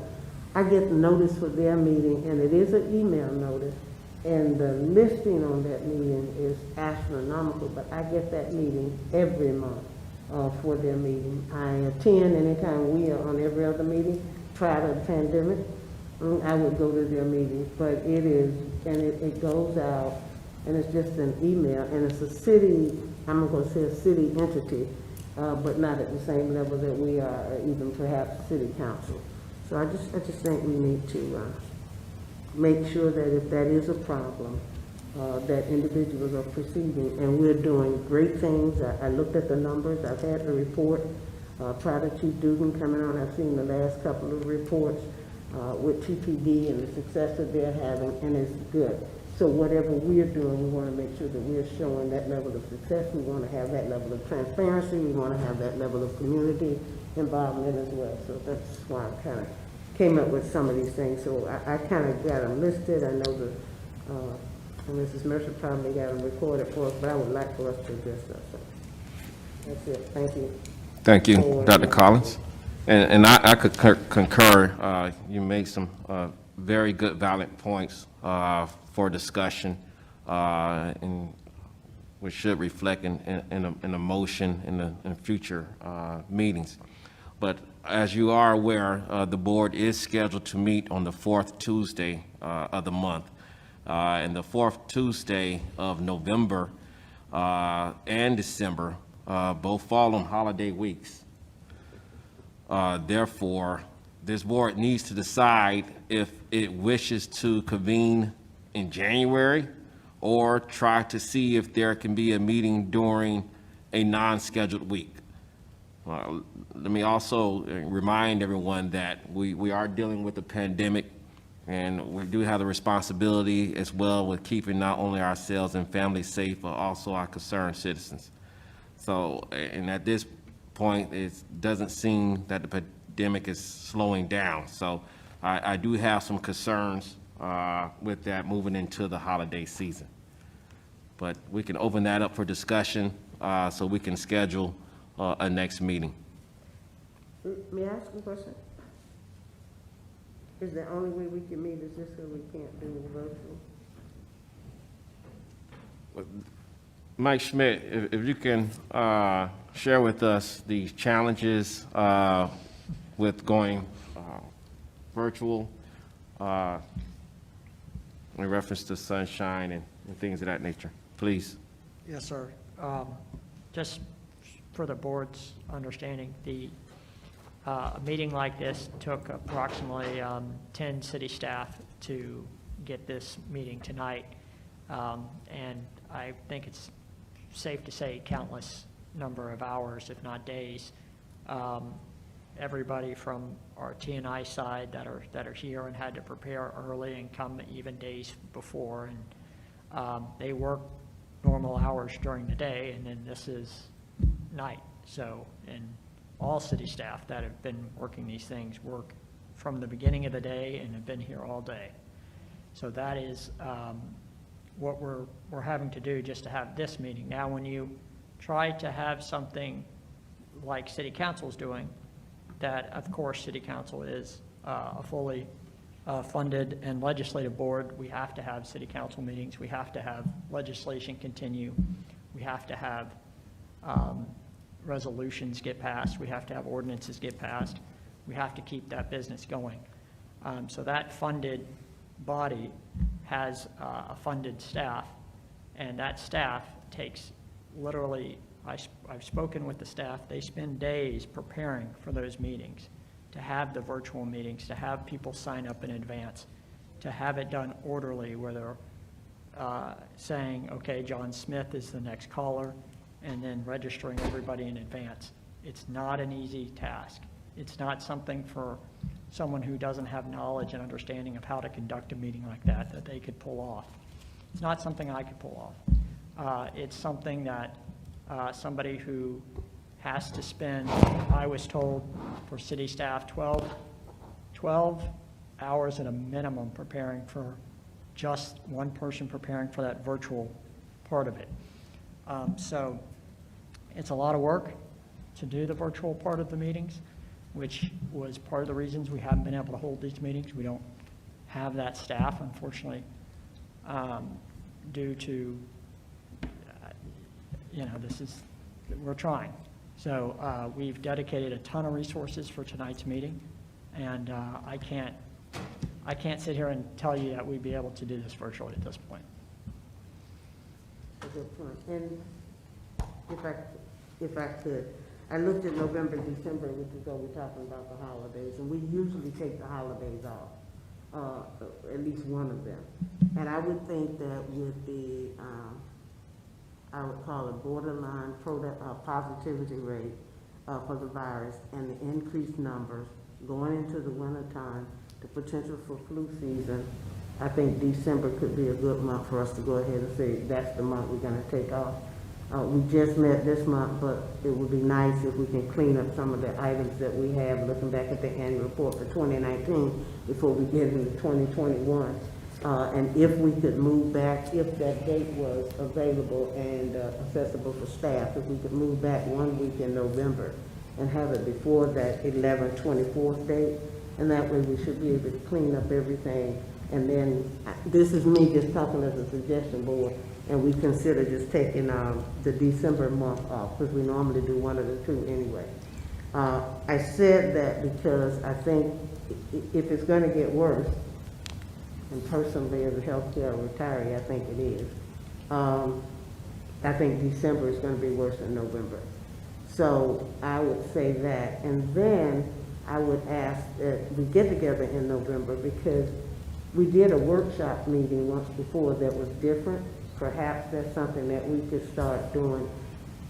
I get the notice for their meeting, and it is an email notice, and the listing on that meeting is astronomical, but I get that meeting every month. For their meeting. I attend anytime we are on every other meeting. Prior to the pandemic, I would go to their meetings, but it is and it goes out, and it's just an email, and it's a city, I'm gonna say a city entity, but not at the same level that we are, or even perhaps city council. So I just think we need to make sure that if that is a problem, that individuals are proceeding, and we're doing great things. I looked at the numbers, I've had the report, prior to Chief Dugan coming on, I've seen the last couple of reports with TPD and the success that they're having, and it's good. So whatever we're doing, we want to make sure that we're showing that level of success. We want to have that level of transparency. We want to have that level of community involvement as well. So that's why I kind of came up with some of these things. So I kind of got them listed. I know the Mrs. Mercer probably got them recorded for us, but I would like for us to address that. So that's it. Thank you. Thank you, Dr. Collins. And I could concur. You made some very good, valid points for discussion, and which should reflect in a motion in future meetings. But as you are aware, the board is scheduled to meet on the fourth Tuesday of the month. And the fourth Tuesday of November and December both fall on holiday weeks. Therefore, this board needs to decide if it wishes to convene in January or try to see if there can be a meeting during a non-scheduled week. Let me also remind everyone that we are dealing with a pandemic, and we do have the responsibility as well with keeping not only ourselves and families safe, but also our concerned citizens. So, and at this point, it doesn't seem that the pandemic is slowing down. So I do have some concerns with that moving into the holiday season. But we can open that up for discussion so we can schedule a next meeting. May I ask a question? Is the only way we can meet is just so we can't do virtual? Mike Schmidt, if you can share with us the challenges with going virtual in reference to sunshine and things of that nature, please. Yes, sir. Just for the board's understanding, a meeting like this took approximately 10 city staff to get this meeting tonight. And I think it's safe to say countless number of hours, if not days. Everybody from our T&I side that are here and had to prepare early and come even days before, and they work normal hours during the day, and then this is night. So, and all city staff that have been working these things work from the beginning of the day and have been here all day. So that is what we're having to do just to have this meeting. Now, when you try to have something like City Council's doing, that of course City Council is a fully funded and legislative board, we have to have City Council meetings, we have to have legislation continue, we have to have resolutions get passed, we have to have ordinances get passed, we have to keep that business going. So that funded body has a funded staff, and that staff takes literally, I've spoken with the staff, they spend days preparing for those meetings, to have the virtual meetings, to have people sign up in advance, to have it done orderly where they're saying, okay, John Smith is the next caller, and then registering everybody in advance. It's not an easy task. It's not something for someone who doesn't have knowledge and understanding of how to conduct a meeting like that they could pull off. It's not something I could pull off. It's something that somebody who has to spend, I was told, for city staff, 12 hours at a minimum preparing for just one person preparing for that virtual part of it. So it's a lot of work to do the virtual part of the meetings, which was part of the reasons we haven't been able to hold these meetings. We don't have that staff, unfortunately, due to, we're trying. So we've dedicated a ton of resources for tonight's meeting, and I can't I can't sit here and tell you that we'd be able to do this virtually at this point. A good point. And if I could, I looked at November, December, which is what we're talking about the holidays, and we usually take the holidays off, at least one of them. And I would think that with the, I would call it borderline positivity rate for the virus and the increased numbers going into the winter time, the potential for flu season, I think December could be a good month for us to go ahead and say that's the month we're going to take off. We just met this month, but it would be nice if we can clean up some of the items that we have, looking back at the annual report for 2019 before we get into 2021. And if we could move back, if that date was available and accessible for staff, if we could move back 1 week in November and have it before that 11/24 date, and that way we should be able to clean up everything. And then, this is me just talking as a suggestion board, and we consider just taking the December month off, because we normally do one of the two anyway. I said that because I think if it's going to get worse, and personally as a healthcare retiree, I think it is, I think December is going to be worse than November. So I would say that, and then I would ask that we get together in November, because we did a workshop meeting once before that was different. Perhaps that's something that we could start doing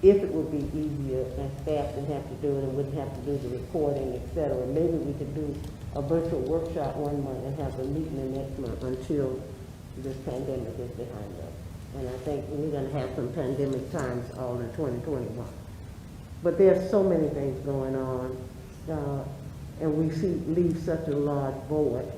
if it would be easier and staff didn't have to do it and wouldn't have to do the recording, et cetera. Maybe we could do a virtual workshop one month and have a meeting the next month until this pandemic is behind us. And I think we're going to have some pandemic times all in 2021. But there's so many things going on, and we leave such a large void.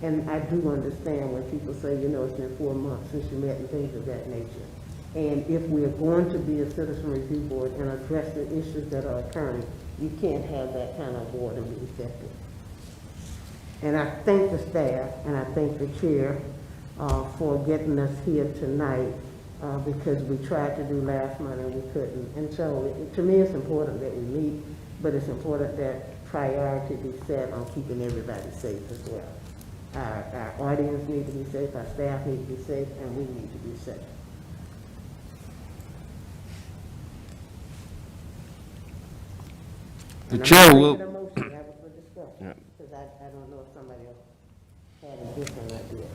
And I do understand when people say, you know, it's been 4 months since you met and things of that nature. And if we are going to be a citizen review board and address the issues that are occurring, you can't have that kind of board and be effective. And I thank the staff and I thank the chair for getting us here tonight because we tried to do last month and we couldn't. And so to me it's important that we meet, but it's important that priority be set on keeping everybody safe as well. Our audience need to be safe, our staff need to be safe, and we need to be safe. The chair will. That was for discussion, because I don't know if somebody else had a different idea.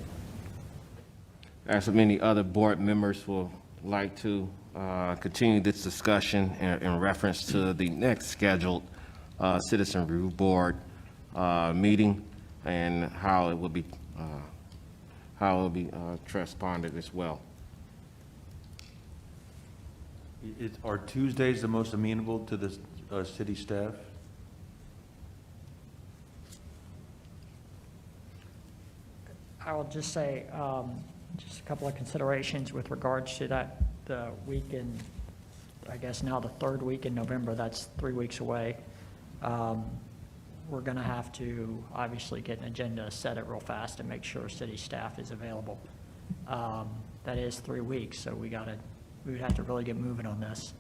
As many other board members will like to continue this discussion in reference to the next scheduled Citizen Review Board meeting and how it will be transponded as well. Are Tuesdays the most amenable to the city staff? I will just say, just a couple of considerations with regards to that, the week in, I guess now the third week in November, that's 3 weeks away. We're going to have to obviously get an agenda, set it real fast, and make sure city staff is available. That is 3 weeks, so we would have to really get moving on this.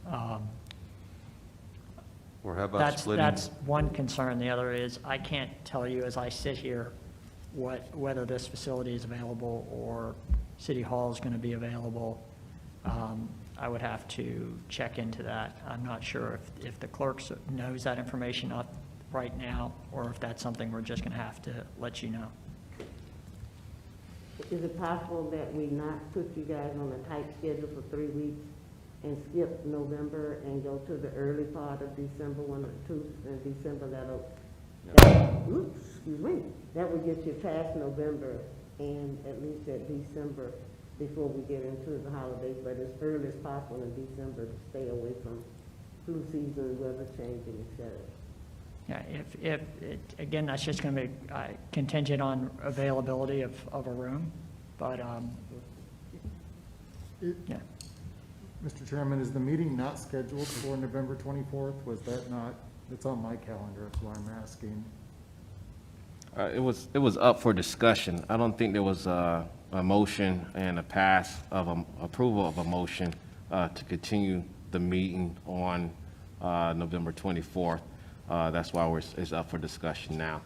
Or how about splitting? That's one concern. The other is I can't tell you as I sit here whether this facility is available or City Hall is going to be available. I would have to check into that. I'm not sure if the clerk knows that information up right now, or if that's something we're just going to have to let you know. Is it possible that we not put you guys on a tight schedule for 3 weeks and skip November and go to the early part of December, 1 or 2 in December? That would get you past November and at least at December before we get into the holidays, but as early as possible in December to stay away from flu season, weather changing, et cetera. Yeah, again, that's just going to be contingent on availability of a room, but yeah. Mr. Chairman, is the meeting not scheduled for November 24th? Was that not? It's on my calendar, that's why I'm asking. It was up for discussion. I don't think there was a motion and a pass of approval of a motion to continue the meeting on November 24th. That's why it's up for discussion now.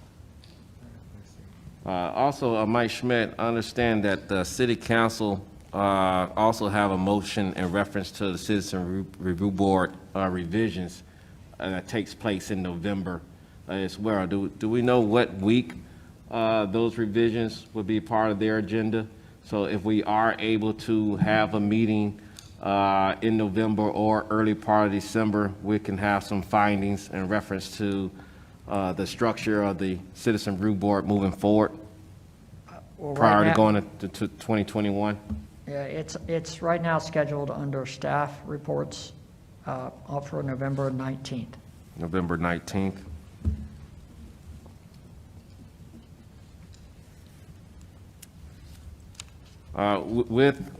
Also, Mike Schmidt, I understand that the city council also have a motion in reference to the Citizen Review Board revisions that takes place in November as well. Do we know what week those revisions would be part of their agenda? So if we are able to have a meeting in November or early part of December, we can have some findings in reference to the structure of the Citizen Review Board moving forward Well, prior right to now- going to 2021? Yeah, it's right now scheduled under staff reports up for November 19th. November 19th. With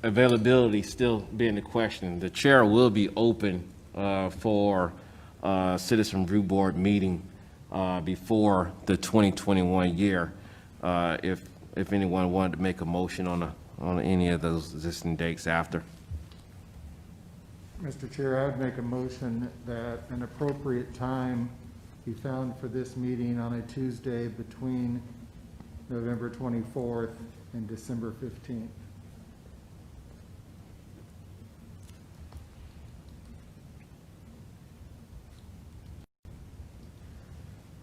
availability still being the question, the chair will be open for Citizen Review Board meeting before the 2021 year. If anyone wanted to make a motion on any of those existing dates after. Mr. Chair, I would make a motion that an appropriate time be found for this meeting on a Tuesday between November 24th and December 15th.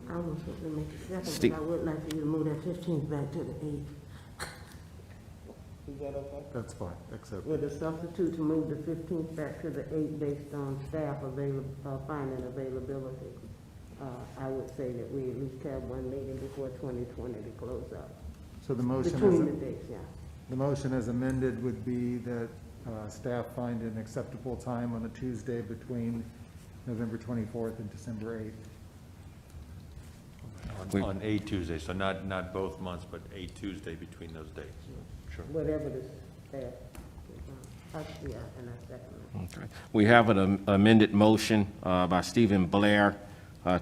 I almost want to make a second, Steve. but I would like for you to move that 15th back to the 8th. Is that okay? That's fine, acceptable. With a substitute to move the 15th back to the 8th based on staff finding availability. I would say that we at least have one meeting before 2020 to close out. So the motion Between the dates, yeah. The motion as amended would be that staff find an acceptable time on a Tuesday between November 24th and December 8th. On a Tuesday, so not both months, but a Tuesday between those dates. Sure. Whatever the staff, yeah, and I second it. Okay. We have an amended motion by Stephen Blair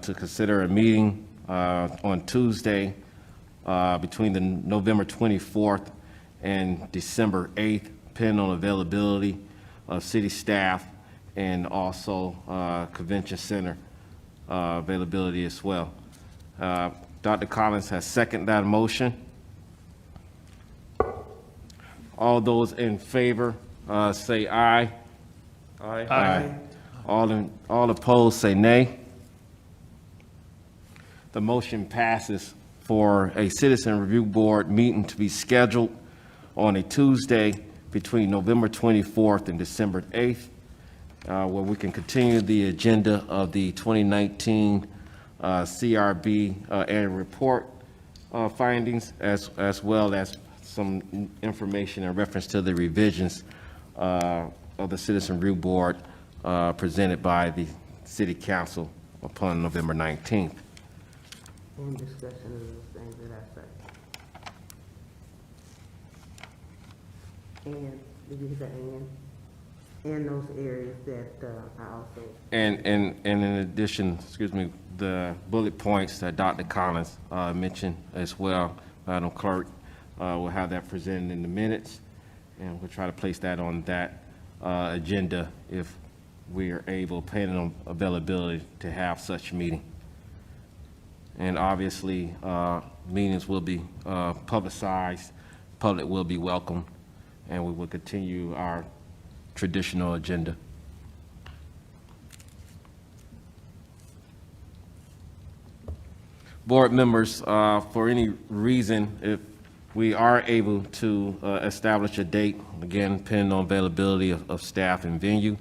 to consider a meeting on Tuesday between the November 24th and December 8th, depending on availability of city staff and also convention center availability as well. Dr. Collins has seconded that motion. All those in favor say aye. Aye. All opposed say nay. The motion passes for a Citizen Review Board meeting to be scheduled on a Tuesday between November 24th and December 8th, where we can continue the agenda of the 2019 CRB annual report findings, as well as some information in reference to the revisions of the Citizen Review Board presented by the City Council upon November 19th. Any discussion of those things that I said? And, did you hear that, and those areas that I also. And in addition, excuse me, the bullet points that Dr. Collins mentioned as well, Madam Clerk, we'll have that presented in the minutes, and we'll try to place that on that agenda if we are able, depending on availability, to have such a meeting. And obviously, meetings will be publicized, public will be welcome, and we will continue our traditional agenda. Board members, for any reason, if we are able to establish a date, again, depending on availability of staff and venue,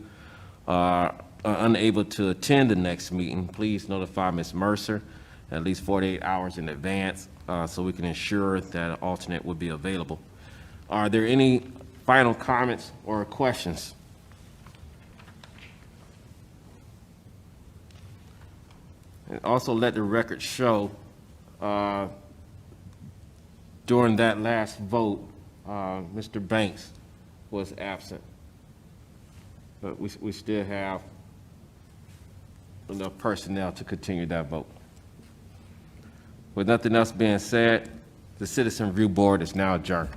are unable to attend the next meeting, please notify Ms. Mercer at least 48 hours in advance so we can ensure that an alternate will be available. Are there any final comments or questions? And also let the record show during that last vote, Mr. Banks was absent. But we still have enough personnel to continue that vote. With nothing else being said, the Citizen Review Board is now adjourned.